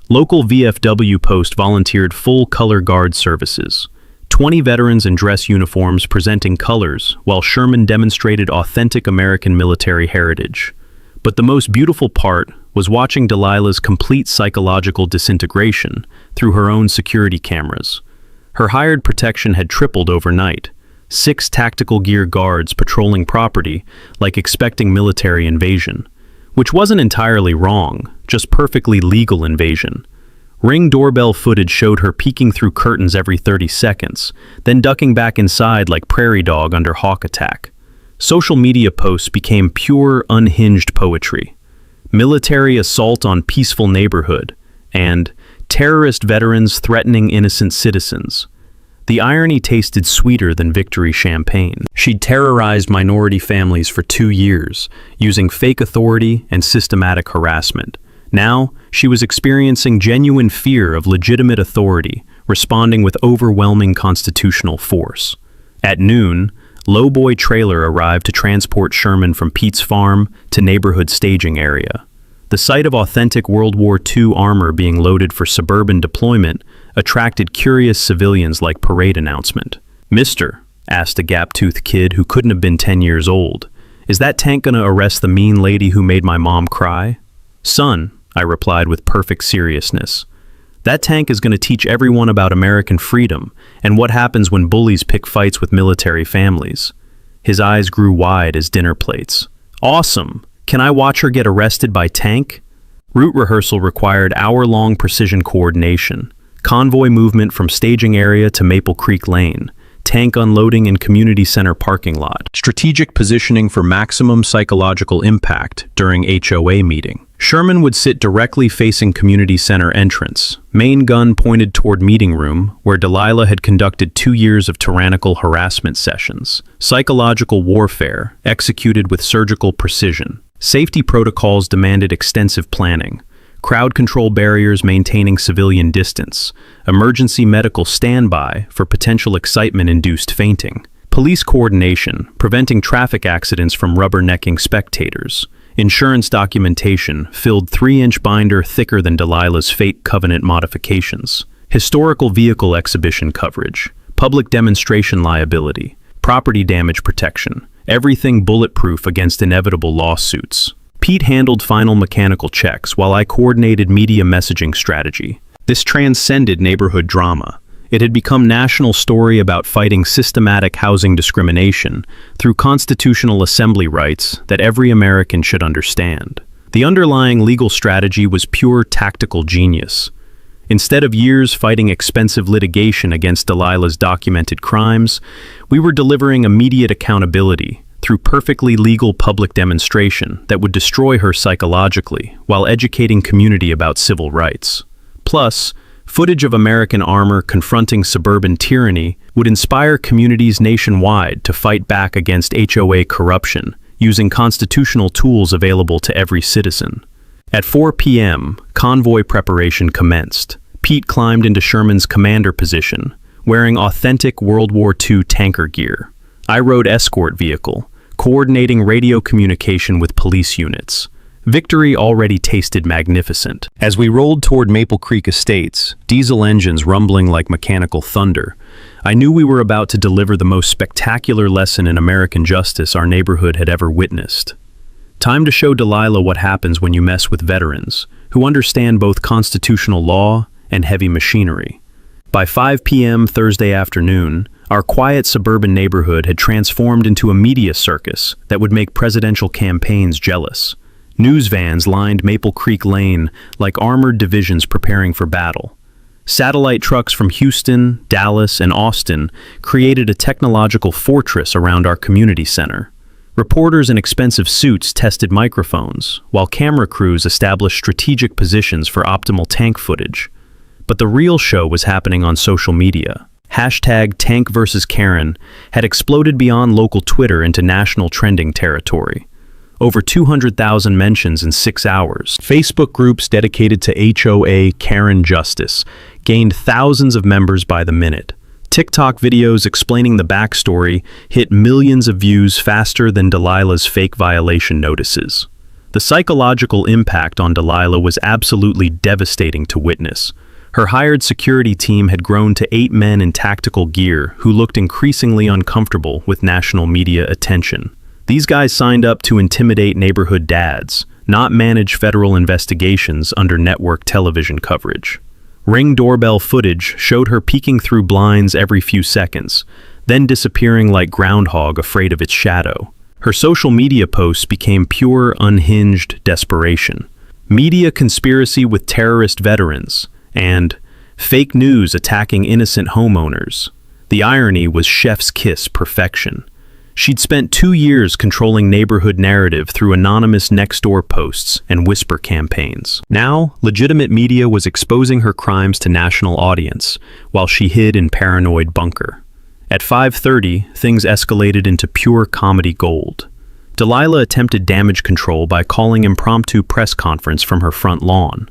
Local VFW post volunteered full color guard services. 20 veterans in dress uniforms presenting colors, while Sherman demonstrated authentic American military heritage. But the most beautiful part was watching Delilah's complete psychological disintegration through her own security cameras. Her hired protection had tripled overnight. 6 tactical gear guards patrolling property like expecting military invasion. Which wasn't entirely wrong, just perfectly legal invasion. Ring doorbell footage showed her peeking through curtains every 30 seconds, then ducking back inside like prairie dog under hawk attack. Social media posts became pure, unhinged poetry. Military assault on peaceful neighborhood, and terrorist veterans threatening innocent citizens. The irony tasted sweeter than victory champagne. She'd terrorized minority families for 2 years, using fake authority and systematic harassment. Now, she was experiencing genuine fear of legitimate authority, responding with overwhelming constitutional force. At noon, lowboy trailer arrived to transport Sherman from Pete's farm to neighborhood staging area. The sight of authentic World War II armor being loaded for suburban deployment attracted curious civilians like parade announcement. "Mister," asked a gap-toothed kid who couldn't have been 10 years old, "is that tank gonna arrest the mean lady who made my mom cry?" "Son," I replied with perfect seriousness, "that tank is gonna teach everyone about American freedom and what happens when bullies pick fights with military families." His eyes grew wide as dinner plates. "Awesome! Can I watch her get arrested by tank?" Route rehearsal required hour-long precision coordination. Convoy movement from staging area to Maple Creek Lane. Tank unloading in community center parking lot. Strategic positioning for maximum psychological impact during HOA meeting. Sherman would sit directly facing community center entrance, main gun pointed toward meeting room, where Delilah had conducted 2 years of tyrannical harassment sessions. Psychological warfare, executed with surgical precision. Safety protocols demanded extensive planning. Crowd control barriers maintaining civilian distance. Emergency medical standby for potential excitement-induced fainting. Police coordination, preventing traffic accidents from rubbernecking spectators. Insurance documentation, filled 3-inch binder thicker than Delilah's fake covenant modifications. Historical vehicle exhibition coverage. Public demonstration liability. Property damage protection. Everything bulletproof against inevitable lawsuits. Pete handled final mechanical checks while I coordinated media messaging strategy. This transcended neighborhood drama. It had become national story about fighting systematic housing discrimination through constitutional assembly rights that every American should understand. The underlying legal strategy was pure tactical genius. Instead of years fighting expensive litigation against Delilah's documented crimes, we were delivering immediate accountability through perfectly legal public demonstration that would destroy her psychologically while educating community about civil rights. Plus, footage of American armor confronting suburban tyranny would inspire communities nationwide to fight back against HOA corruption using constitutional tools available to every citizen. At 4 p.m., convoy preparation commenced. Pete climbed into Sherman's commander position, wearing authentic World War II tanker gear. I rode escort vehicle, coordinating radio communication with police units. Victory already tasted magnificent. As we rolled toward Maple Creek Estates, diesel engines rumbling like mechanical thunder, I knew we were about to deliver the most spectacular lesson in American justice our neighborhood had ever witnessed. Time to show Delilah what happens when you mess with veterans, who understand both constitutional law and heavy machinery. By 5 p.m. Thursday afternoon, our quiet suburban neighborhood had transformed into a media circus that would make presidential campaigns jealous. News vans lined Maple Creek Lane like armored divisions preparing for battle. Satellite trucks from Houston, Dallas, and Austin created a technological fortress around our community center. Reporters in expensive suits tested microphones, while camera crews established strategic positions for optimal tank footage. But the real show was happening on social media. Hashtag Tank vs. Karen had exploded beyond local Twitter into national trending territory. Over 200,000 mentions in 6 hours. Facebook groups dedicated to HOA Karen Justice gained thousands of members by the minute. TikTok videos explaining the backstory hit millions of views faster than Delilah's fake violation notices. The psychological impact on Delilah was absolutely devastating to witness. Her hired security team had grown to 8 men in tactical gear who looked increasingly uncomfortable with national media attention. These guys signed up to intimidate neighborhood dads, not manage federal investigations under network television coverage. Ring doorbell footage showed her peeking through blinds every few seconds, then disappearing like groundhog afraid of its shadow. Her social media posts became pure, unhinged desperation. Media conspiracy with terrorist veterans, and fake news attacking innocent homeowners. The irony was chef's kiss perfection. She'd spent 2 years controlling neighborhood narrative through anonymous next-door posts and whisper campaigns. Now, legitimate media was exposing her crimes to national audience, while she hid in paranoid bunker. At 5:30, things escalated into pure comedy gold. Delilah attempted damage control by calling impromptu press conference from her front lawn.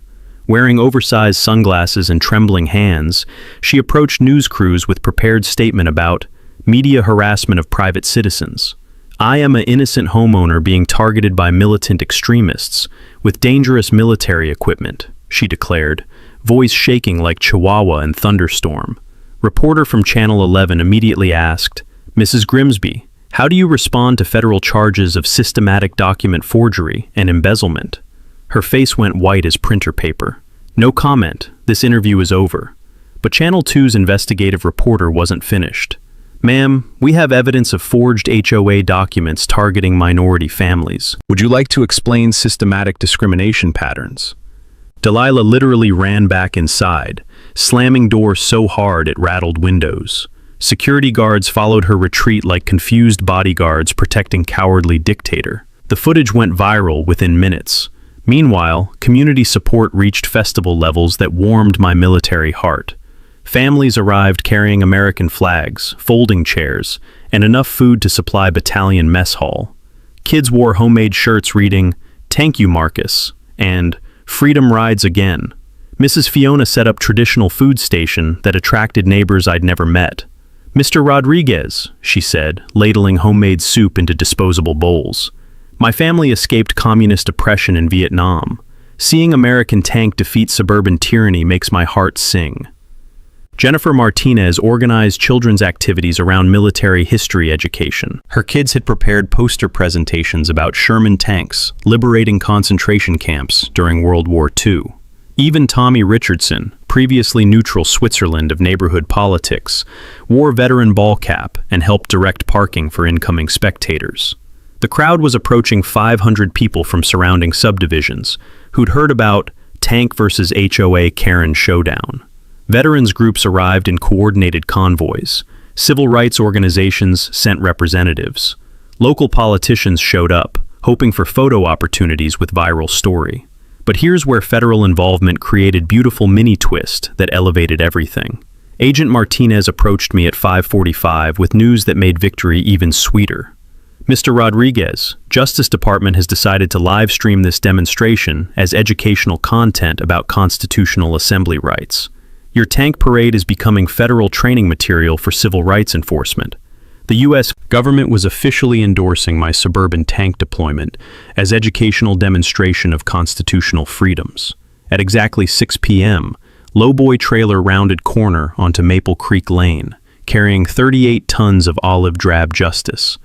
Wearing oversized sunglasses and trembling hands, she approached news crews with prepared statement about media harassment of private citizens. I am an innocent homeowner being targeted by militant extremists with dangerous military equipment, she declared, voice shaking like Chihuahua in thunderstorm. Reporter from Channel 11 immediately asked, Mrs. Grimsby, how do you respond to federal charges of systematic document forgery and embezzlement? Her face went white as printer paper. No comment, this interview is over. But Channel 2's investigative reporter wasn't finished. Ma'am, we have evidence of forged HOA documents targeting minority families. Would you like to explain systematic discrimination patterns? Delilah literally ran back inside, slamming doors so hard it rattled windows. Security guards followed her retreat like confused bodyguards protecting cowardly dictator. The footage went viral within minutes. Meanwhile, community support reached festival levels that warmed my military heart. Families arrived carrying American flags, folding chairs, and enough food to supply battalion mess hall. Kids wore homemade shirts reading, "Thank you, Marcus," and "Freedom rides again." Mrs. Fiona set up traditional food station that attracted neighbors I'd never met. "Mr. Rodriguez," she said, ladling homemade soup into disposable bowls. My family escaped communist oppression in Vietnam. Seeing American tank defeat suburban tyranny makes my heart sing. Jennifer Martinez organized children's activities around military history education. Her kids had prepared poster presentations about Sherman tanks liberating concentration camps during World War II. Even Tommy Richardson, previously neutral Switzerland of neighborhood politics, wore veteran ball cap and helped direct parking for incoming spectators. The crowd was approaching 500 people from surrounding subdivisions who'd heard about tank versus HOA Karen showdown. Veterans groups arrived in coordinated convoys. Civil rights organizations sent representatives. Local politicians showed up, hoping for photo opportunities with viral story. But here's where federal involvement created beautiful mini-twist that elevated everything. Agent Martinez approached me at 5:45 with news that made victory even sweeter. Mr. Rodriguez, Justice Department has decided to live stream this demonstration as educational content about constitutional assembly rights. Your tank parade is becoming federal training material for civil rights enforcement. The U.S. government was officially endorsing my suburban tank deployment as educational demonstration of constitutional freedoms. At exactly 6 p.m., lowboy trailer rounded corner onto Maple Creek Lane, carrying 38 tons of olive drab justice.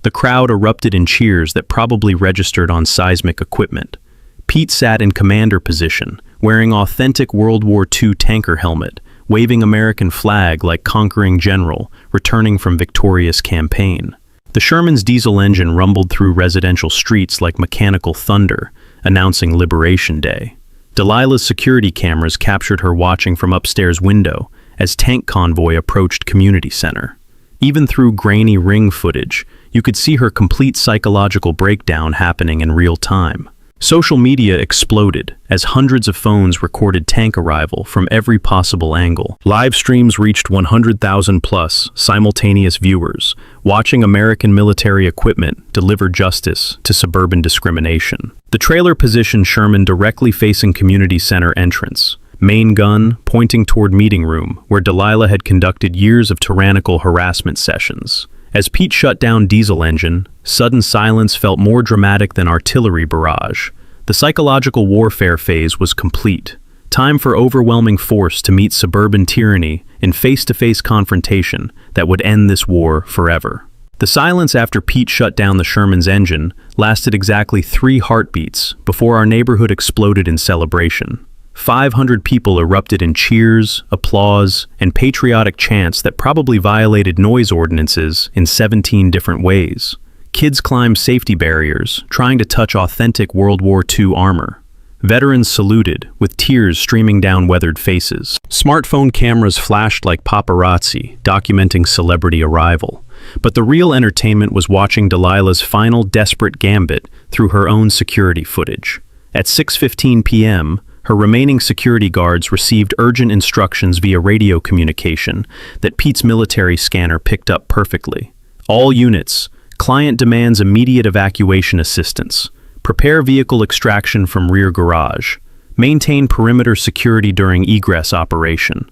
The crowd erupted in cheers that probably registered on seismic equipment. Pete sat in commander position, wearing authentic World War II tanker helmet, waving American flag like conquering general, returning from victorious campaign. The Sherman's diesel engine rumbled through residential streets like mechanical thunder, announcing Liberation Day. Delilah's security cameras captured her watching from upstairs window as tank convoy approached community center. Even through grainy ring footage, you could see her complete psychological breakdown happening in real time. Social media exploded as hundreds of phones recorded tank arrival from every possible angle. Live streams reached 100,000 plus simultaneous viewers, watching American military equipment deliver justice to suburban discrimination. The trailer positioned Sherman directly facing community center entrance, main gun pointing toward meeting room where Delilah had conducted years of tyrannical harassment sessions. As Pete shut down diesel engine, sudden silence felt more dramatic than artillery barrage. The psychological warfare phase was complete. Time for overwhelming force to meet suburban tyranny in face-to-face confrontation that would end this war forever. The silence after Pete shut down the Sherman's engine lasted exactly 3 heartbeats before our neighborhood exploded in celebration. 500 people erupted in cheers, applause, and patriotic chants that probably violated noise ordinances in 17 different ways. Kids climbed safety barriers, trying to touch authentic World War II armor. Veterans saluted, with tears streaming down weathered faces. Smartphone cameras flashed like paparazzi, documenting celebrity arrival. But the real entertainment was watching Delilah's final desperate gambit through her own security footage. At 6:15 p.m., her remaining security guards received urgent instructions via radio communication that Pete's military scanner picked up perfectly. All units, client demands immediate evacuation assistance. Prepare vehicle extraction from rear garage. Maintain perimeter security during egress operation.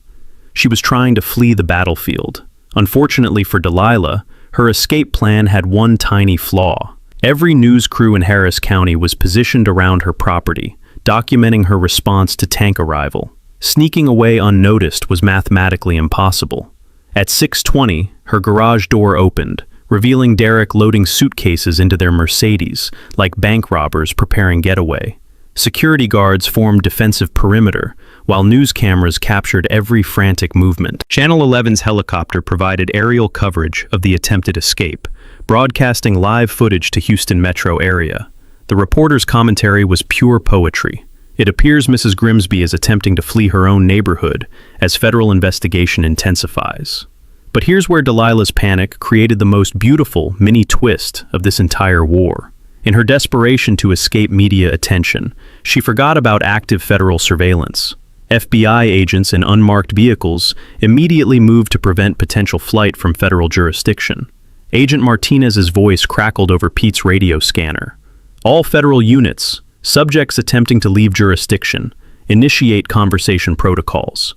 She was trying to flee the battlefield. Unfortunately for Delilah, her escape plan had one tiny flaw. Every news crew in Harris County was positioned around her property, documenting her response to tank arrival. Sneaking away unnoticed was mathematically impossible. At 6:20, her garage door opened, revealing Derek loading suitcases into their Mercedes, like bank robbers preparing getaway. Security guards formed defensive perimeter, while news cameras captured every frantic movement. Channel 11's helicopter provided aerial coverage of the attempted escape, broadcasting live footage to Houston metro area. The reporter's commentary was pure poetry. It appears Mrs. Grimsby is attempting to flee her own neighborhood as federal investigation intensifies. But here's where Delilah's panic created the most beautiful mini twist of this entire war. In her desperation to escape media attention, she forgot about active federal surveillance. FBI agents in unmarked vehicles immediately moved to prevent potential flight from federal jurisdiction. Agent Martinez's voice crackled over Pete's radio scanner. All federal units, subjects attempting to leave jurisdiction, initiate conversation protocols.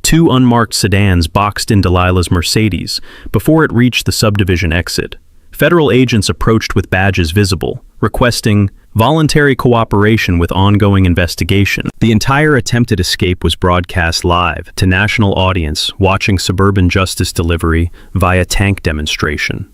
2 unmarked sedans boxed in Delilah's Mercedes before it reached the subdivision exit. Federal agents approached with badges visible, requesting voluntary cooperation with ongoing investigation. The entire attempted escape was broadcast live to national audience watching suburban justice delivery via tank demonstration.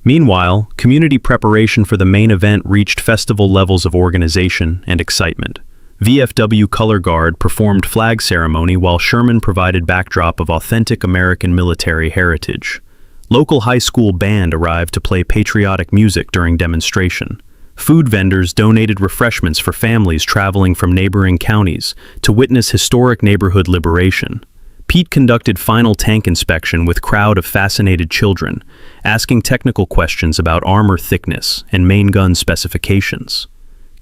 Meanwhile, community preparation for the main event reached festival levels of organization and excitement. VFW Color Guard performed flag ceremony while Sherman provided backdrop of authentic American military heritage. Local high school band arrived to play patriotic music during demonstration. Food vendors donated refreshments for families traveling from neighboring counties to witness historic neighborhood liberation. Pete conducted final tank inspection with crowd of fascinated children, asking technical questions about armor thickness and main gun specifications.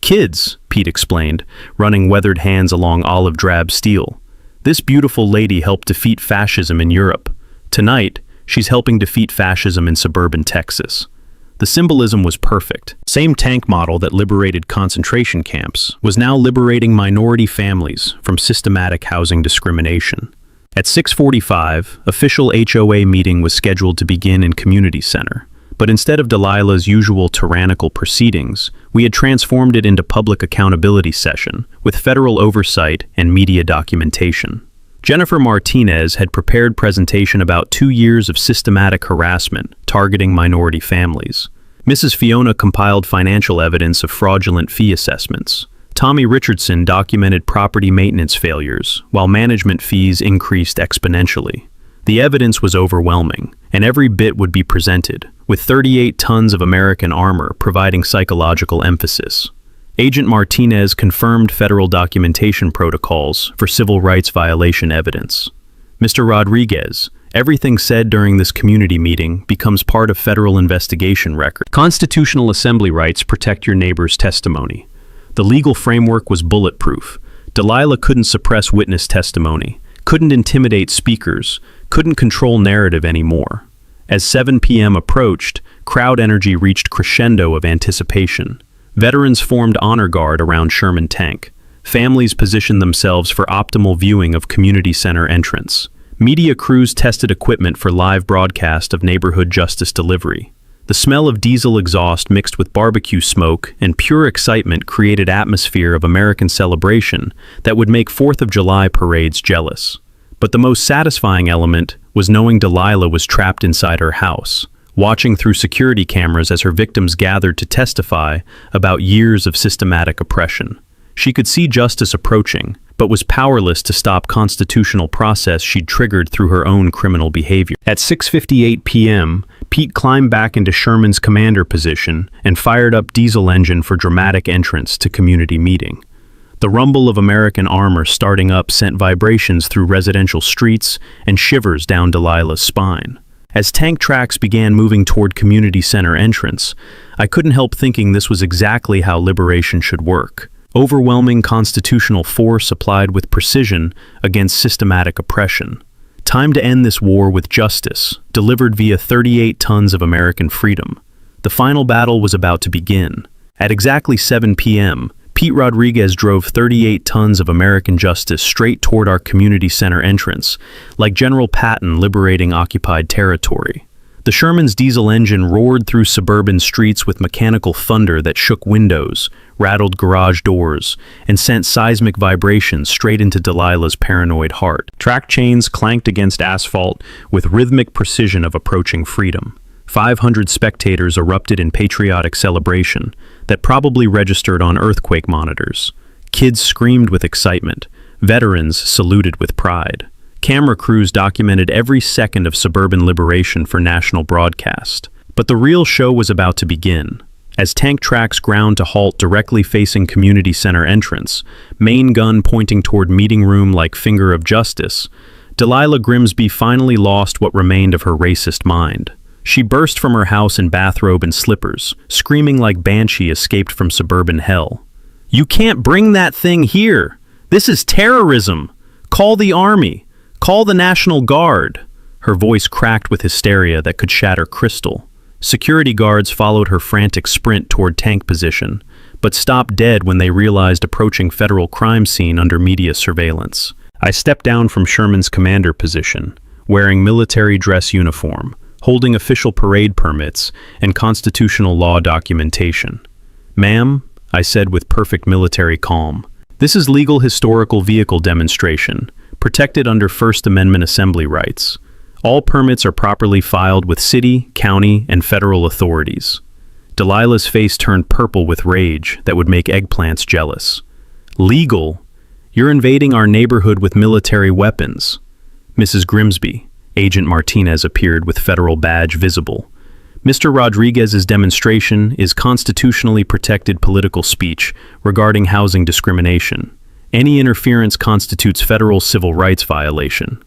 "Kids," Pete explained, running weathered hands along olive drab steel. "This beautiful lady helped defeat fascism in Europe. Tonight, she's helping defeat fascism in suburban Texas." The symbolism was perfect. Same tank model that liberated concentration camps was now liberating minority families from systematic housing discrimination. At 6:45, official HOA meeting was scheduled to begin in Community Center. But instead of Delilah's usual tyrannical proceedings, we had transformed it into public accountability session, with federal oversight and media documentation. Jennifer Martinez had prepared presentation about 2 years of systematic harassment targeting minority families. Mrs. Fiona compiled financial evidence of fraudulent fee assessments. Tommy Richardson documented property maintenance failures, while management fees increased exponentially. The evidence was overwhelming, and every bit would be presented, with 38 tons of American armor providing psychological emphasis. Agent Martinez confirmed federal documentation protocols for civil rights violation evidence. "Mr. Rodriguez, everything said during this community meeting becomes part of federal investigation record. Constitutional assembly rights protect your neighbor's testimony." The legal framework was bulletproof. Delilah couldn't suppress witness testimony, couldn't intimidate speakers, couldn't control narrative anymore. As 7 p.m. approached, crowd energy reached crescendo of anticipation. Veterans formed honor guard around Sherman Tank. Families positioned themselves for optimal viewing of community center entrance. Media crews tested equipment for live broadcast of neighborhood justice delivery. The smell of diesel exhaust mixed with barbecue smoke and pure excitement created atmosphere of American celebration that would make 4th of July parades jealous. But the most satisfying element was knowing Delilah was trapped inside her house, watching through security cameras as her victims gathered to testify about years of systematic oppression. She could see justice approaching, but was powerless to stop constitutional process she'd triggered through her own criminal behavior. At 6:58 p.m., Pete climbed back into Sherman's commander position and fired up diesel engine for dramatic entrance to community meeting. The rumble of American armor starting up sent vibrations through residential streets and shivers down Delilah's spine. As tank tracks began moving toward community center entrance, I couldn't help thinking this was exactly how liberation should work. Overwhelming constitutional force applied with precision against systematic oppression. Time to end this war with justice, delivered via 38 tons of American freedom. The final battle was about to begin. At exactly 7 p.m., Pete Rodriguez drove 38 tons of American justice straight toward our community center entrance, like General Patton liberating occupied territory. The Sherman's diesel engine roared through suburban streets with mechanical thunder that shook windows, rattled garage doors, and sent seismic vibrations straight into Delilah's paranoid heart. Track chains clanked against asphalt with rhythmic precision of approaching freedom. 500 spectators erupted in patriotic celebration that probably registered on earthquake monitors. Kids screamed with excitement. Veterans saluted with pride. Camera crews documented every second of suburban liberation for national broadcast. But the real show was about to begin. As tank tracks ground to halt directly facing community center entrance, main gun pointing toward meeting room like finger of justice, Delilah Grimsby finally lost what remained of her racist mind. She burst from her house in bathrobe and slippers, screaming like Banshee escaped from suburban hell. "You can't bring that thing here! This is terrorism! Call the army! Call the National Guard!" Her voice cracked with hysteria that could shatter crystal. Security guards followed her frantic sprint toward tank position, but stopped dead when they realized approaching federal crime scene under media surveillance. I stepped down from Sherman's commander position, wearing military dress uniform, holding official parade permits and constitutional law documentation. "Ma'am," I said with perfect military calm, "this is legal historical vehicle demonstration, protected under First Amendment assembly rights. All permits are properly filed with city, county, and federal authorities." Delilah's face turned purple with rage that would make eggplants jealous. "Legal? You're invading our neighborhood with military weapons." "Mrs. Grimsby," Agent Martinez appeared with federal badge visible. "Mr. Rodriguez's demonstration is constitutionally protected political speech regarding housing discrimination. Any interference constitutes federal civil rights violation."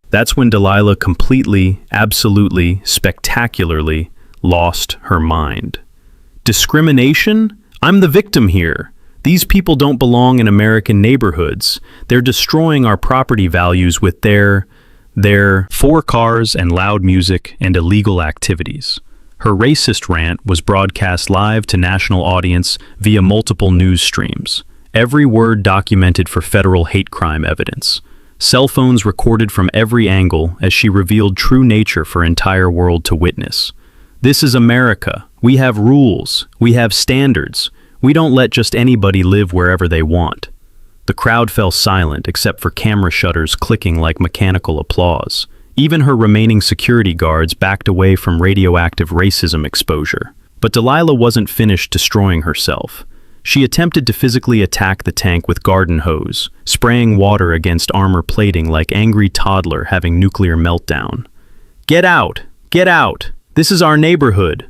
That's when Delilah completely, absolutely, spectacularly lost her mind. "Discrimination? I'm the victim here. These people don't belong in American neighborhoods. They're destroying our property values with their 4 cars and loud music and illegal activities." Her racist rant was broadcast live to national audience via multiple news streams. Every word documented for federal hate crime evidence. Cell phones recorded from every angle as she revealed true nature for entire world to witness. "This is America. We have rules. We have standards. We don't let just anybody live wherever they want." The crowd fell silent except for camera shutters clicking like mechanical applause. Even her remaining security guards backed away from radioactive racism exposure. But Delilah wasn't finished destroying herself. She attempted to physically attack the tank with garden hose, spraying water against armor plating like angry toddler having nuclear meltdown. "Get out! Get out! This is our neighborhood!"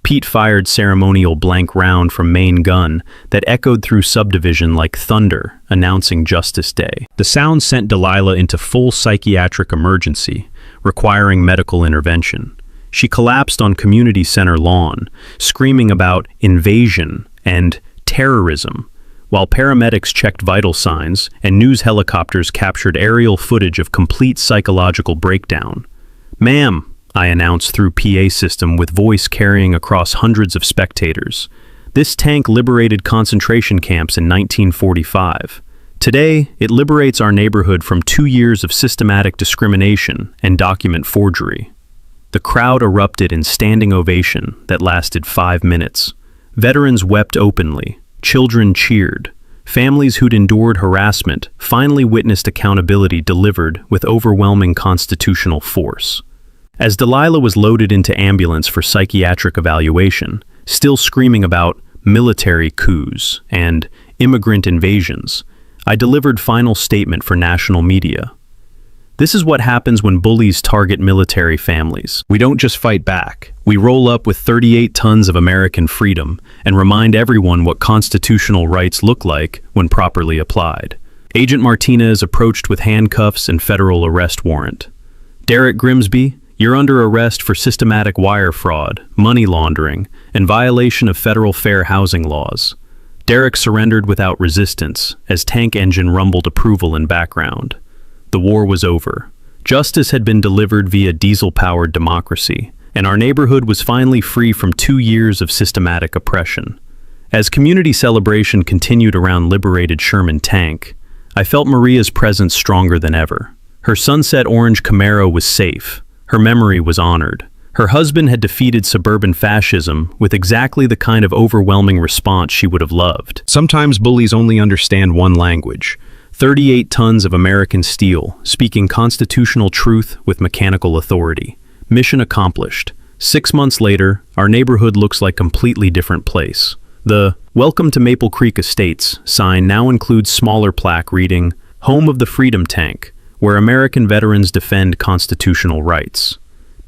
Pete fired ceremonial blank round from main gun that echoed through subdivision like thunder, announcing Justice Day. The sound sent Delilah into full psychiatric emergency, requiring medical intervention. She collapsed on community center lawn, screaming about invasion and terrorism, while paramedics checked vital signs and news helicopters captured aerial footage of complete psychological breakdown. "Ma'am," I announced through PA system with voice carrying across hundreds of spectators, "this tank liberated concentration camps in 1945. Today, it liberates our neighborhood from 2 years of systematic discrimination and document forgery." The crowd erupted in standing ovation that lasted 5 minutes. Veterans wept openly. Children cheered. Families who'd endured harassment finally witnessed accountability delivered with overwhelming constitutional force. As Delilah was loaded into ambulance for psychiatric evaluation, still screaming about military coups and immigrant invasions, I delivered final statement for national media. This is what happens when bullies target military families. We don't just fight back. We roll up with 38 tons of American freedom and remind everyone what constitutional rights look like when properly applied. Agent Martinez approached with handcuffs and federal arrest warrant. Derek Grimsby, you're under arrest for systematic wire fraud, money laundering, and violation of federal fair housing laws. Derek surrendered without resistance as tank engine rumbled approval in background. The war was over. Justice had been delivered via diesel-powered democracy, and our neighborhood was finally free from 2 years of systematic oppression. As community celebration continued around liberated Sherman Tank, I felt Maria's presence stronger than ever. Her sunset orange Camaro was safe. Her memory was honored. Her husband had defeated suburban fascism with exactly the kind of overwhelming response she would have loved. Sometimes bullies only understand one language. 38 tons of American steel, speaking constitutional truth with mechanical authority. Mission accomplished. 6 months later, our neighborhood looks like a completely different place. The "Welcome to Maple Creek Estates" sign now includes smaller plaque reading, "Home of the Freedom Tank," where American veterans defend constitutional rights.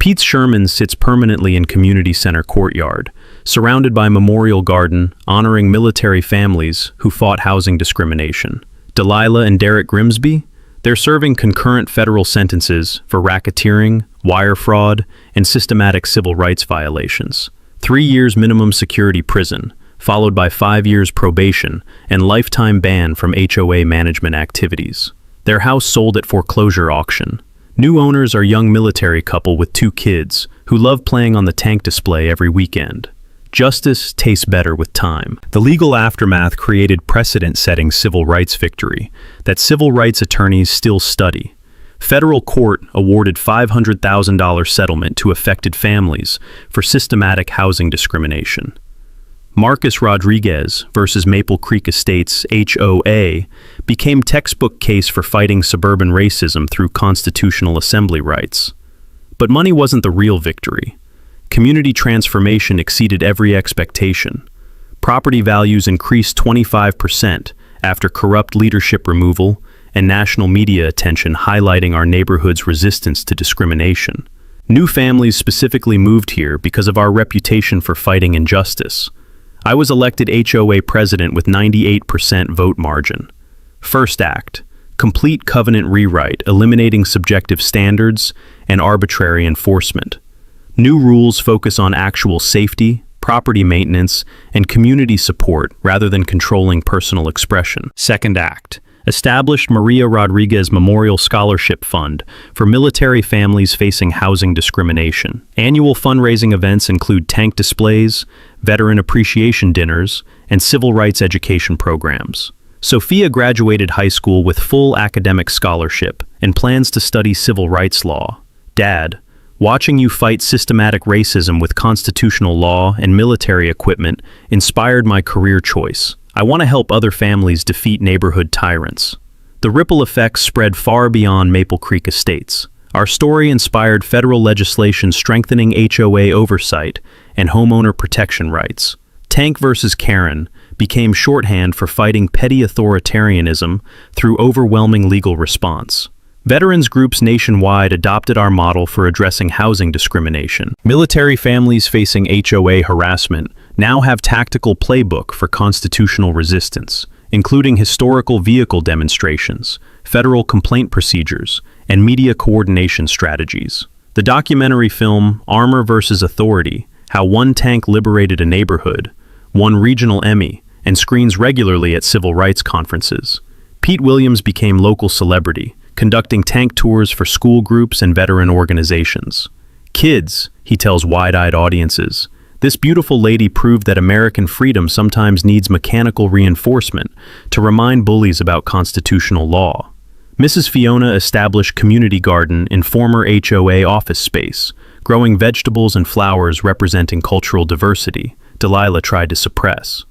Pete's Sherman sits permanently in Community Center courtyard, surrounded by Memorial Garden, honoring military families who fought housing discrimination. Delilah and Derek Grimsby, they're serving concurrent federal sentences for racketeering, wire fraud, and systematic civil rights violations. 3 years minimum security prison, followed by 5 years probation and lifetime ban from HOA management activities. Their house sold at foreclosure auction. New owners are a young military couple with 2 kids who love playing on the tank display every weekend. Justice tastes better with time. The legal aftermath created precedent-setting civil rights victory that civil rights attorneys still study. Federal court awarded $500,000 settlement to affected families for systematic housing discrimination. Marcus Rodriguez versus Maple Creek Estates HOA became textbook case for fighting suburban racism through constitutional assembly rights. But money wasn't the real victory. Community transformation exceeded every expectation. Property values increased 25% after corrupt leadership removal and national media attention highlighting our neighborhood's resistance to discrimination. New families specifically moved here because of our reputation for fighting injustice. I was elected HOA president with 98% vote margin. First act, complete covenant rewrite, eliminating subjective standards and arbitrary enforcement. New rules focus on actual safety, property maintenance, and community support rather than controlling personal expression. Second act, established Maria Rodriguez Memorial Scholarship Fund for military families facing housing discrimination. Annual fundraising events include tank displays, veteran appreciation dinners, and civil rights education programs. Sophia graduated high school with full academic scholarship and plans to study civil rights law. Dad, watching you fight systematic racism with constitutional law and military equipment inspired my career choice. I want to help other families defeat neighborhood tyrants. The ripple effects spread far beyond Maple Creek Estates. Our story inspired federal legislation strengthening HOA oversight and homeowner protection rights. Tank versus Karen became shorthand for fighting petty authoritarianism through overwhelming legal response. Veterans groups nationwide adopted our model for addressing housing discrimination. Military families facing HOA harassment now have tactical playbook for constitutional resistance, including historical vehicle demonstrations, federal complaint procedures, and media coordination strategies. The documentary film Armor vs. Authority: How One Tank Liberated a Neighborhood won regional Emmy and screens regularly at civil rights conferences. Pete Williams became local celebrity, conducting tank tours for school groups and veteran organizations. Kids, he tells wide-eyed audiences, this beautiful lady proved that American freedom sometimes needs mechanical reinforcement to remind bullies about constitutional law. Mrs. Fiona established community garden in former HOA office space, growing vegetables and flowers representing cultural diversity Delilah tried to suppress.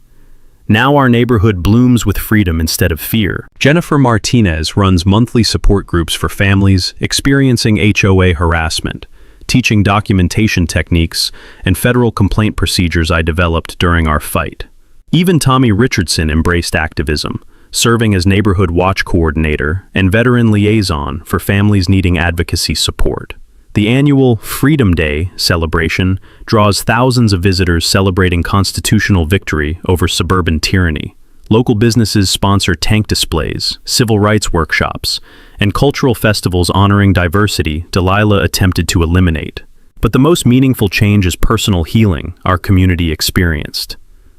Now our neighborhood blooms with freedom instead of fear. Jennifer Martinez runs monthly support groups for families experiencing HOA harassment, teaching documentation techniques and federal complaint procedures I developed during our fight. Even Tommy Richardson embraced activism, serving as neighborhood watch coordinator and veteran liaison for families needing advocacy support. The annual Freedom Day celebration draws thousands of visitors celebrating constitutional victory over suburban tyranny. Local businesses sponsor tank displays, civil rights workshops, and cultural festivals honoring diversity Delilah attempted to eliminate. But the most meaningful change is personal healing our community experienced.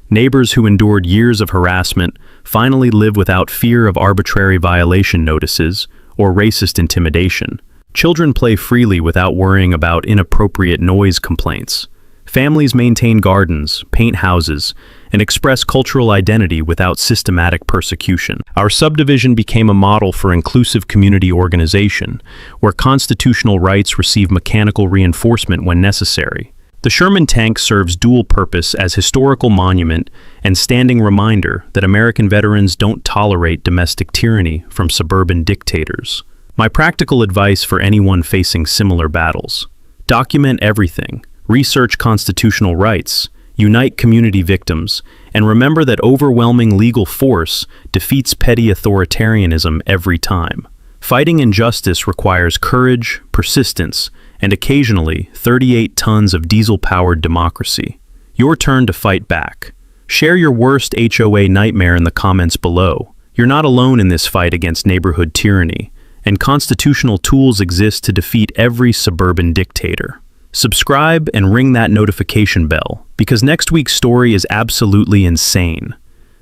Neighbors who endured years of harassment finally live without fear of arbitrary violation notices or racist intimidation. Children play freely without worrying about inappropriate noise complaints. Families maintain gardens, paint houses, and express cultural identity without systematic persecution. Our subdivision became a model for inclusive community organization, where constitutional rights receive mechanical reinforcement when necessary. The Sherman Tank serves dual purpose as historical monument and standing reminder that American veterans don't tolerate domestic tyranny from suburban dictators. My practical advice for anyone facing similar battles: document everything. Research constitutional rights, unite community victims, and remember that overwhelming legal force defeats petty authoritarianism every time. Fighting injustice requires courage, persistence, and occasionally 38 tons of diesel-powered democracy. Your turn to fight back. Share your worst HOA nightmare in the comments below. You're not alone in this fight against neighborhood tyranny, and constitutional tools exist to defeat every suburban dictator. Subscribe and ring that notification bell, because next week's story is absolutely insane.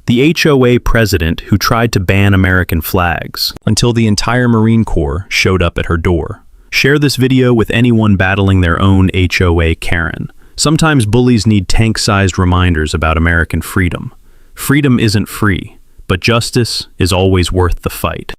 The HOA president who tried to ban American flags until the entire Marine Corps showed up at her door. Share this video with anyone battling their own HOA Karen. Sometimes bullies need tank-sized reminders about American freedom. Freedom isn't free, but justice is always worth the fight.